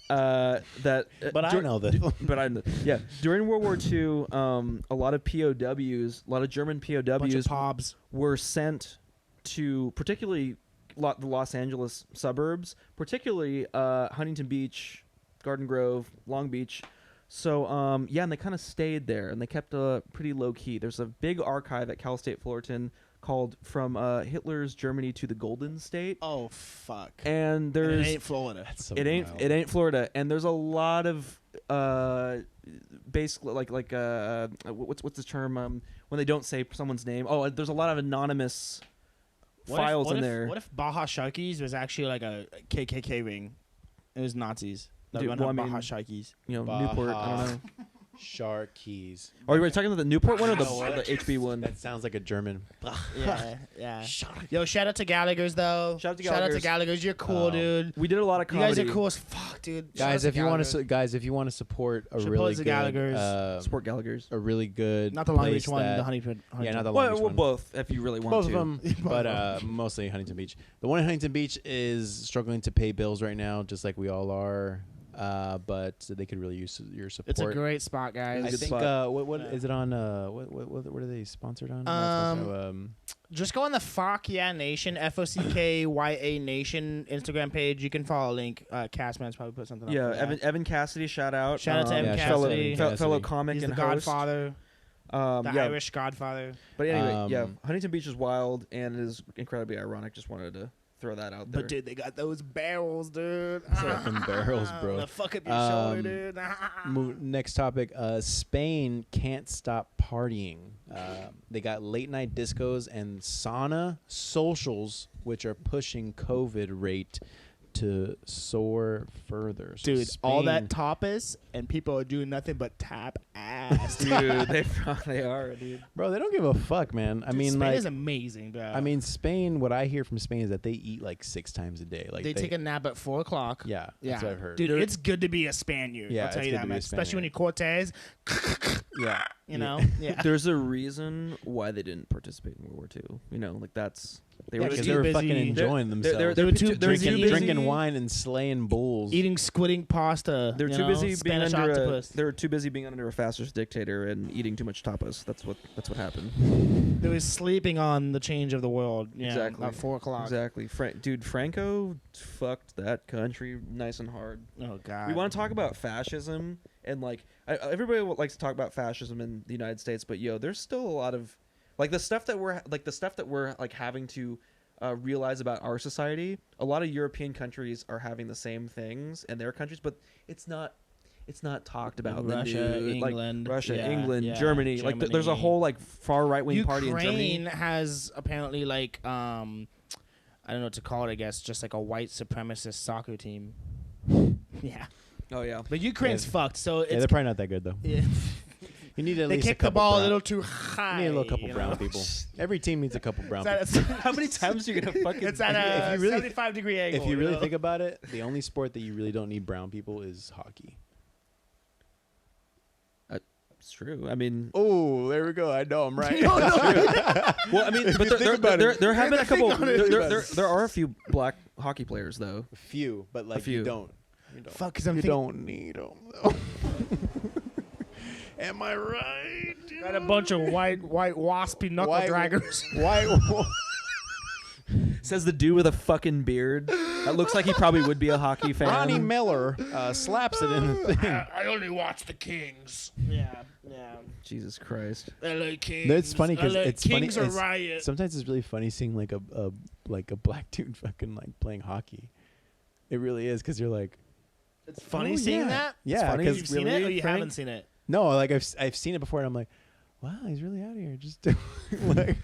But I know this. But I know. Yeah, during World War II, a lot of POWs, a lot of German Bunch of POWs pobs. were sent to particularly the Los Angeles suburbs, particularly Huntington Beach, Garden Grove, Long Beach. So yeah, and they kind of stayed there, and they kept pretty low key. There's a big archive at Cal State Fullerton called "From Hitler's Germany to the Golden State," Oh fuck. and there's it ain't Florida. it ain't Florida, and there's a lot of basically like what's the term when they don't say someone's name? Oh, there's a lot of anonymous files in there. What if Baja Sharkies was actually like a KKK ring? It was Nazis. That Dude, run well, up I mean, Baja Sharkies. You know, Newport. I don't know. Shark keys. Are you talking about the Newport one or the Wow. HB one? That sounds like a German. Yeah, yeah. Yo, shout out to Gallagher's though. Shout out to Shout out to Gallagher's. Gallagher's. You're cool, dude. We did a lot of You comedy. guys are cool as fuck, dude. Shout out Guys, if you want Gallagher's. to, support a Should really pose the good, Gallagher's. Support Gallagher's. a really good, Not the Long place Beach one, that- the Huntington. Yeah, not the Long Well, Beach well, one. both if you really want Both to. of them, but mostly Huntington Beach. The one in Huntington Beach is struggling to pay bills right now, just like we all are. But they could really use your support. It's a great spot, guys. I good think. spot. What Yeah. is it on? What are they sponsored on? Not sponsored, Just go on the Fuck Yeah Nation, FOCKYA Nation Instagram page. You can follow a link. Castman's probably put something up. Yeah, for that. Evan Cassidy, shout out. Shout out to Evan yeah, Cassidy. shout out to Evan Fellow Cassidy. comic He's the and host. Godfather, the Yeah, Irish Godfather. but anyway, yeah, Um, Huntington Beach is wild and it is incredibly ironic. Just wanted to throw that out there. But dude, they got those barrels, dude. Fucking barrels, bro. The fuck up your shoulder, Um, dude. Next topic. Spain can't stop partying. They got late night discos and sauna socials, which are pushing COVID rate to soar further. So Dude, all that Spain- tapas and people are doing nothing but tap ass. Dude, they are, dude. bro, they don't give a fuck, man. I Dude, mean, Spain like, is amazing, bro. I mean, Spain. What I hear from Spain is that they eat like 6 times a day. Like they take a nap at 4 o'clock. yeah, that's what I've heard. Dude, it's good to be a Spaniard. Yeah, I'll tell it's you good that, to be man. a Especially when Spaniard. you're Cortez. yeah, You know? Yeah. There's a reason why they didn't participate in World War II. You know, like that's they yeah, were because too they were busy- fucking enjoying themselves. they were too drinking, busy- drinking wine and slaying bulls. Eating squiding pasta. They're you too know? busy being Spanish under octopus. they were too busy being under a fascist dictator and eating too much tapas. That's what happened. They was sleeping on the change of the world. Yeah, Exactly. At 4 o'clock. Exactly. Dude, Franco fucked that country nice and hard. Oh god. We want to talk about fascism and like everybody likes to talk about fascism in the United States, but there's still a lot of like the stuff that we're like having to realize about our society. A lot of European countries are having the same things in their countries, but it's not talked about. Russia, dude. England, like Russia, yeah, England, yeah, Germany. Like there's a Germany. whole like far right wing party in Germany. Ukraine has apparently like I don't know what to call it. I guess just like a white supremacist soccer team. Yeah, Oh yeah. but Ukraine's fucked. So yeah, it's they're probably not that good though. yeah. You need at They least a kick the couple ball a brown- little too high. You need a little couple you brown know? people. Every team needs a couple brown It's people. at How many times are you gonna fucking? It's at If a you really- 75-degree angle. If you really know? think about it, the only sport that you really don't need brown people is hockey. It's true. I mean, Oh, there we go. I know I'm right. well, I mean, but you think about it. there have been a couple. think on it. There are a few black hockey players though. Few, but like few. you don't. You don't. Fuck, 'cause I'm you think- don't need them. Am I right? Got a bunch of white waspy knuckle White- draggers. Why? Says the dude with a fucking beard. That looks like he probably would be a hockey fan. Ronnie Miller slaps it in the thing. I only watch the Kings. Yeah. Jesus Christ. LA Kings. That's funny because LA it's Kings funny. are riot. Sometimes it's really funny seeing like a black dude fucking like playing hockey. It really is because you're like, It's funny oh, seeing yeah. that. Yeah, funny. because You've seen it really, or you Frank? haven't seen it. no, like I've seen it before and I'm like, wow, he's really out here. Just like,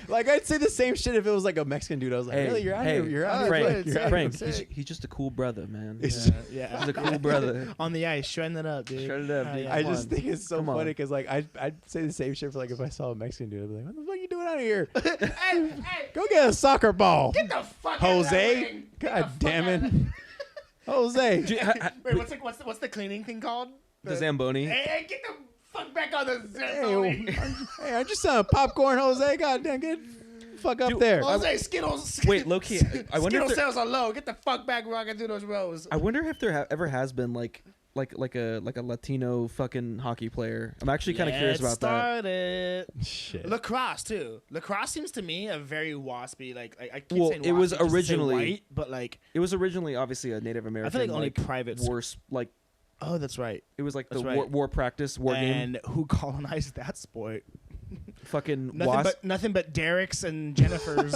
like I'd say the same shit if it was like a Mexican dude. I was like, Hey, really, you're out hey, here. You're out Frank, here. Like, you're out Frank, here. he's just a cool brother, man. It's- Yeah. He's a cool brother. On the ice, shredding it up, dude. Shred it up, Hell dude. yeah. I Come just on. think it's so Come on. funny because like I'd say the same shit for like if I saw a Mexican dude. I'd be like, what the fuck are you doing out here? Hey, Go get a soccer ball, get the fuck Jose. God damn it, Jose. Wait, what's the cleaning thing called? The Zamboni. Hey, get the fuck back on the Hey, Zamboni. hey, aren't you selling popcorn, Jose? God damn, get the fuck up Dude, there. Skittles, Skittles. Wait, low-key, I wonder if Skittles there- sales are low. Get the fuck back rocking through those rows. I wonder if there ever has been like a Latino fucking hockey player. I'm actually kind of curious about that. Started. Shit. Lacrosse too. Lacrosse seems to me a very waspy. Like I keep Well, saying it was waspy just to say originally- white, but like It was originally obviously a Native American. I feel like only privates. worse. Like Oh, that's right. it was like the That's right. war practice war game. And who colonized that sport? Fucking Nothing but Derek's and Jennifer's.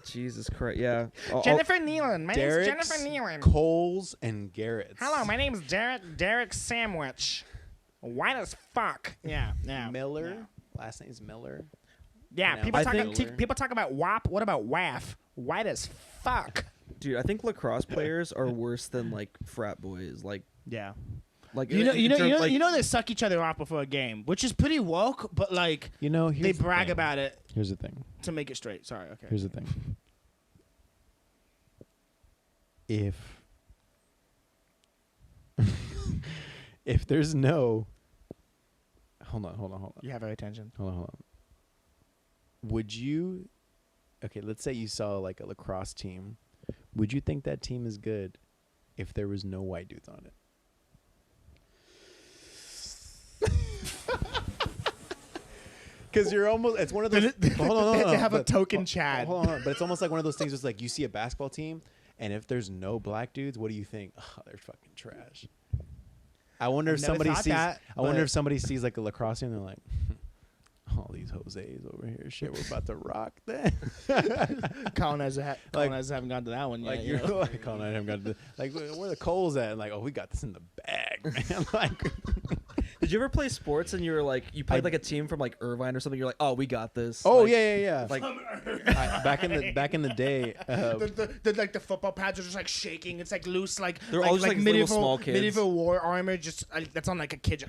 Jesus Christ! Yeah. Jennifer Nealon. My Derek's, name's Jennifer Nealon. Coles, and Garrett's. Hello, my name's Derek Sandwich. White as fuck. Yeah. Miller. Yeah. Last name's Miller. Yeah, No. people I talk. think- People talk about WAP. What about WAF? White as fuck. Dude, I think lacrosse players are worse than like frat boys. Like Yeah. in terms- like, they suck each other off before a game, which is pretty woke, but like You know, they brag about it Here's the thing. to make it straight. Sorry. Okay. Here's the thing. If there's no, hold on. You have our attention. Hold on. Would you, okay, let's say you saw like a lacrosse team. Would you think that team is good if there was no white dudes on it? Because you're almost, it's one of those, hold on, They have a but- token Chad. Hold on, but it's almost like one of those things. It's like you see a basketball team, and if there's no black dudes, what do you think? Oh, they're fucking trash. I wonder if I've never somebody thought sees. that, I wonder but- if somebody sees like a lacrosse team, and they're like, all these Jose's over here, shit, we're about to rock that. Colonizers haven't gone to that one yet. Like you you're know? like, oh, no, I haven't got to, like where the Coles at? And like, oh, we got this in the bag, man. Like, Did you ever play sports and you were like, you played like a team from like Irvine or something? You're like, oh, we got this. Oh Like, yeah. Like, Back in the day, Like the football pads are just like shaking. It's like loose, like They're all just, like, little small kids. medieval war armor. Just that's on like a kid.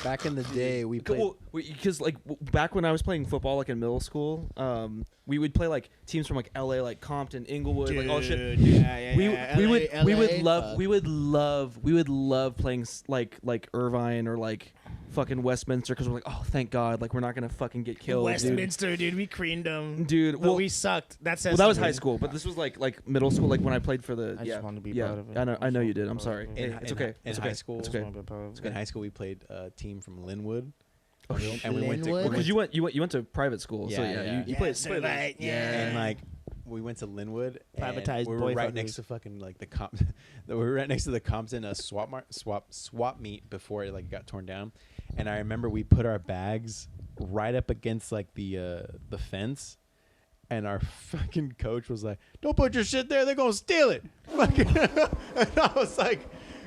back in the day, we played. well, because like back when I was playing football, like in middle school, we would play like teams from like LA, like Compton, Inglewood, like all shit. Yeah. We would fuck. love playing like Irvine or like fucking Westminster because we're like, oh, thank God, like we're not gonna fucking get killed. Westminster, dude. We creamed them, Dude, But well, we sucked. That says that was something. high school, but this was like middle school, like when I played for the. I just wanted to be yeah, part of it. I know you did. I'm sorry. It's okay. In It's high okay. school, It's okay. in high school, we played a team from Linwood. Oh, And we went to Linwood? Because you went to private school, so Yeah, yeah, yeah. you played. so right, yeah. and like we went to Linwood. Privatized and we were boy right fuckers. next to fucking like the we were right next to the Compton swap meet before it like got torn down. And I remember we put our bags right up against like the fence. And our fucking coach was like, "Don't put your shit there; they're gonna steal it." Fucking, and I was like,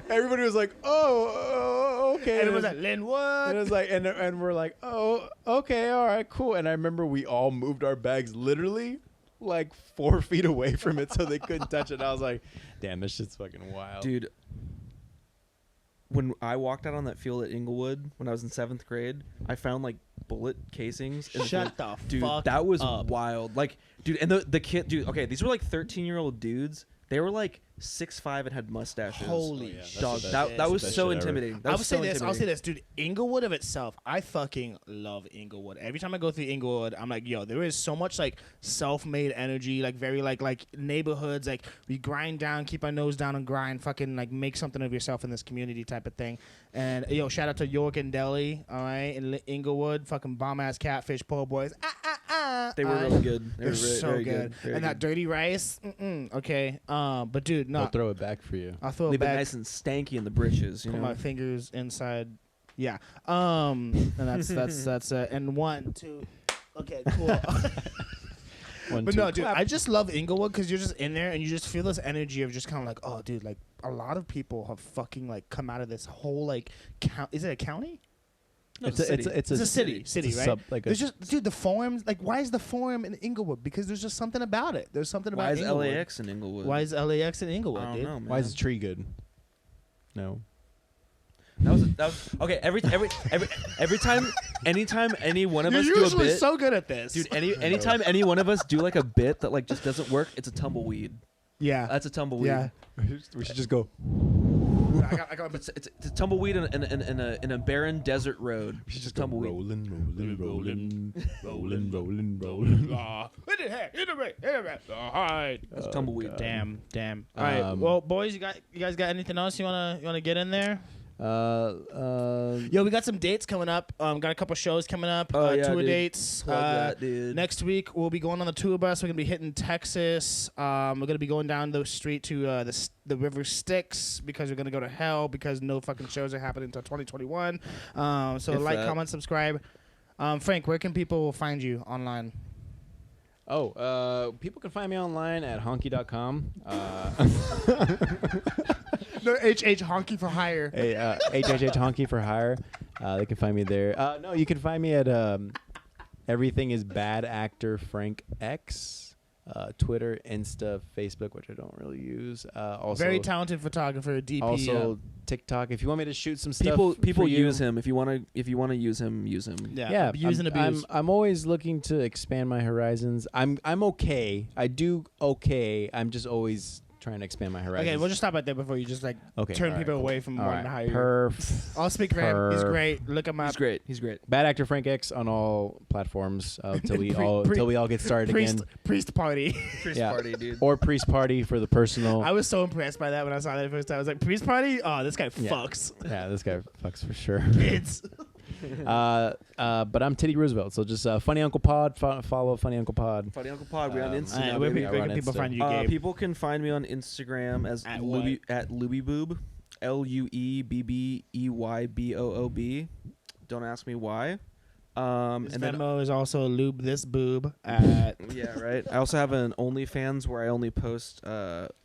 everybody was like, "Oh, okay." And it was like Linwood. And it was like, and we're like, "Oh, okay, all right, cool." And I remember we all moved our bags literally like 4 feet away from it so they couldn't touch it. And I was like, "Damn, this shit's fucking wild." Dude, when I walked out on that field at Inglewood when I was in 7th grade, I found like bullet casings. In Shut the the dude, fuck that was up. wild. Like, dude, and the kid, dude. Okay, these were like 13-year-old dudes. They were like 6'5" and had mustaches. Holy that's dog! the That best was shit so ever. intimidating. That I'll was say so this. I'll say intimidating. this, dude. Inglewood of itself, I fucking love Inglewood. Every time I go through Inglewood, I'm like, yo, there is so much like self-made energy, like very like neighborhoods, like we grind down, keep our nose down and grind, fucking like make something of yourself in this community type of thing. And yo, shout out to York and Deli, all right, in Inglewood, fucking bomb ass catfish, po' boys. They were really good. They They're were so very good. Very And that dirty rice, okay. But dude, no, I'll throw it back for you. I'll throw it Leave it back. nice and stanky in the britches. You Put know. my fingers inside. Yeah. And that's and 1, 2. Okay, cool. One, But two, no, dude, clap. I just love Inglewood because you're just in there and you just feel this energy of just kind of like, oh, dude, like a lot of people have fucking like come out of this whole like is it a county? No, it's a It's a city, It's a right? sub- like a- There's just, dude, the forums. Like, why is the forum in Inglewood? Because there's just something about it. There's something about Why is Inglewood. LAX in Inglewood? Why is LAX in I Inglewood, don't dude? know, man. Why is the tree good? No. That was okay. Every time, anytime any one of You're us do a usually bit, so good at this, dude. Anytime any one of us do like a bit that like just doesn't work, it's a tumbleweed. Yeah. That's a tumbleweed. Yeah. We should just go. I got It's a tumbleweed in a barren desert road. We should It's just a tumbleweed. rolling. It's a tumbleweed. Damn. All right. Well, boys, you guys got anything else you wanna get in there? Yo, we got some dates coming up. Got a couple shows coming up. Oh, yeah, tour dude. dates. Plug that, dude. Next week we'll be going on the tour bus. We're gonna be hitting Texas. We're gonna be going down the street to the River Styx because we're gonna go to hell because no fucking shows are happening until 2021. So If like, that. comment, subscribe. Frank, where can people find you online? People can find me online at honky.com. No, HH Honky for hire. Hey, HHH Honky for hire. They can find me there. No, you can find me at Everything is Bad Actor Frank X. Twitter, Insta, Facebook, which I don't really use. Also, Very talented photographer, DP. also TikTok. If you want me to shoot some stuff, People for you, use him. If you want to use him, use him. yeah, use and abuse. I'm always looking to expand my horizons. I'm okay. I do okay. I'm just always trying to expand my horizons. Okay, we'll just stop right there before you just like turn all right, people cool. away from All wanting to right, hire you. I'll speak for him. He's perf. great. Look him up. He's great. He's great. Bad Actor Frank X on all platforms till we all get started Priest, again. priest party. Priest Yeah. party, dude. Or Priest Party for the personal. I was so impressed by that when I saw that first time. I was like, priest party? Oh, this guy Yeah. fucks. Yeah, this guy fucks for sure. Kids. But I'm Teddy Roosevelt, so just Funny Uncle Pod. Follow Funny Uncle Pod. Funny Uncle Pod. We're on Um, Instagram. Alright, where baby. where I can run people Insta. find you, Gabe? People can find me on Instagram as At Luebby-Boob, LueBebboob. Don't ask me why. His And then Venmo is also lube this boob at. yeah, right. I also have an OnlyFans where I only post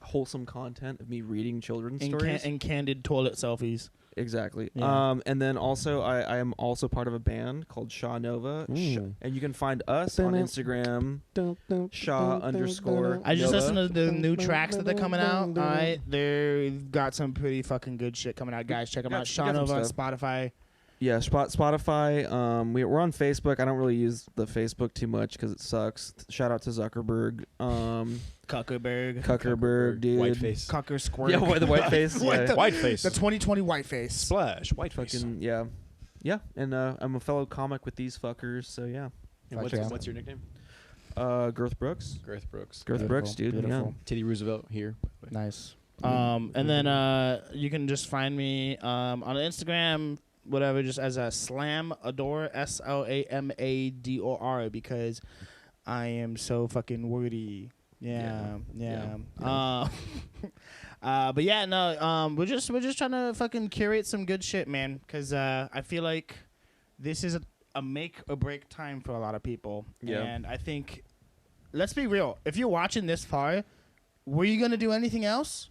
wholesome content of me reading children's stories. And candid toilet selfies. Exactly. Yeah. And then also I am also part of a band called Shaw Nova, Mm. and you can find us on Instagram, Shaw_. I just Nova. listened to the new tracks that they're coming out. All right, they've got some pretty fucking good shit coming out, guys. Check them Yeah, out. you Sean got some over on stuff. Spotify. Yeah, Spotify. We're on Facebook. I don't really use the Facebook too much because it sucks. Shout out to Zuckerberg. Zuckerberg, dude. Whiteface. Cucker squirt. Yeah, the white face. What yeah. the- Whiteface. The 2020 whiteface. Splash. Whiteface. Fucking yeah, yeah. And I'm a fellow comic with these fuckers. So yeah. And Fuck yeah. what's your nickname? Girth Brooks. Girth Brooks. Girth Beautiful, Brooks, dude. beautiful. Teddy Roosevelt here. Nice. And then you can just find me on Instagram, whatever, just as a Slamador, SLAMADOR, because I am so fucking wordy. Yeah. But yeah, no. We're just trying to fucking curate some good shit, man. Because I feel like this is a make or break time for a lot of people. Yeah. And I think, let's be real. If you're watching this far, were you gonna do anything else?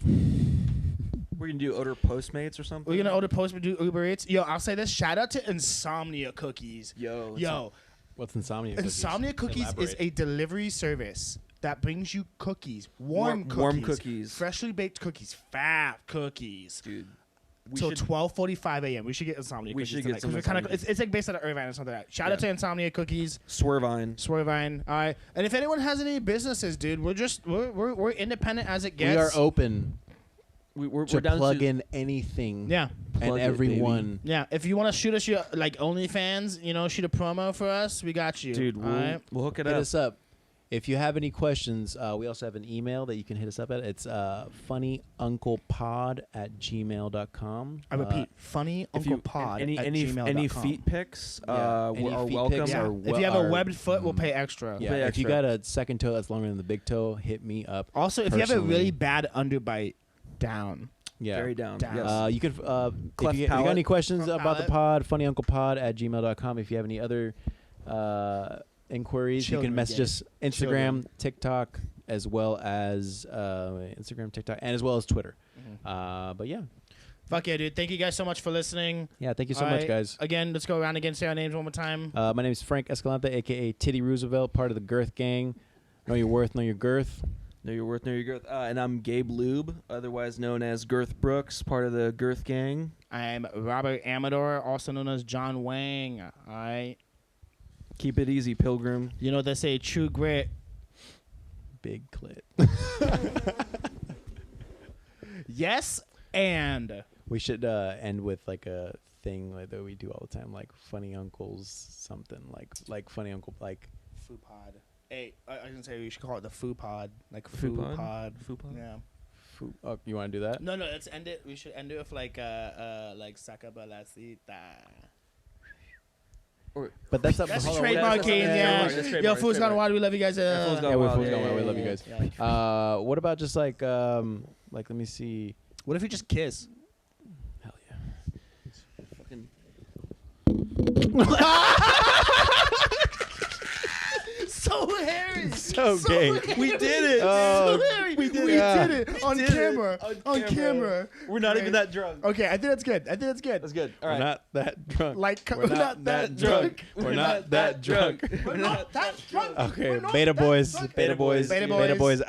We're gonna do order Postmates or something. We're gonna order Postmates, do Uber Eats. Yo, I'll say this. Shout out to Insomnia Cookies. Yo. What's Insomnia Cookies? Insomnia Cookies is Elaborate. a delivery service that brings you cookies, warm Warm cookies. freshly baked cookies, fat cookies. Dude. Till 12:45 a.m. We should get Insomnia We Cookies should get tonight, 'cause some we're kinda, Insomnia it's like based out of Irvine or something like that. Shout out to Insomnia Cookies, Swervine. Swervine. All right, and if anyone has any businesses, dude, we're independent as it gets. We are open We're to down plug to in anything Yeah. and Plug it, everyone. Yeah, if you want to shoot us your like OnlyFans, shoot a promo for us, we got you, dude. all We'll, right? we'll hook it Hit up. us up. If you have any questions, we also have an email that you can hit us up at. It's funnyunclepod@gmail.com. I repeat, funnyunclepod any at any gmail.com. feet pics Yeah, any are feet welcome. pics Yeah. are If you have a are- webbed foot, we'll pay extra. Yeah, Pay if you extra. got a second toe that's longer than the big toe, hit me up. Also, if you have a Personally. really bad underbite, down. Yeah. Very down. Down. Yes. You could, if Cleft you got palate. any questions Cleft about the palate. pod, funnyunclepod@gmail.com. If you have any other inquiries, you Children can message get us Instagram, TikTok, as well as Instagram, TikTok, and as well as Twitter. But yeah. Fuck yeah, dude. Thank you guys so much for listening. Yeah, thank you so All much, right. guys. Again, let's go around again, say our names one more time. My name is Frank Escalante, a.k.a. Teddy Roosevelt, part of the Girth gang. Know your worth, know your girth. Know your worth, know your girth. And I'm Gabe Lube, otherwise known as Girth Brooks, part of the Girth gang. I'm Robert Amador, also known as John Wang. All right. Keep it easy, Pilgrim. You know what they say, true grit. Big clit. Yes, and We should end with like a thing like that we do all the time, like funny uncles something, like funny uncle, like Foo Pod. Hey, I was gonna say we should call it the Foo Pod, like Foo Foo Pod? Pod. Foo Pod? Yeah. Oh, you want to do that? No, let's end it. We should end it with like Sacaba la Cita. But that's up. That's hold on, trademark, that's- Kane, that's- yeah. that's trademark, Yo, that's Fool's Gone trademark. Wild, we love you guys. Fool's Gone Yeah, Wild, Fool's Gone Wild, we love you yeah, guys. yeah. What about just like let me see. What if we just kiss? Hell yeah. Fucking So hairy. So gay. we did it. Oh, We did it. it on did it. camera. On camera. We're not Great. even that drunk. Okay, I think that's good. That's good. All We're right. not that drunk. Like, We're not that drunk. We're not that drunk. We're not that drunk. Okay, We're not Beta that Boys. drunk. Beta Boys. Beta Beta Boys. Boys.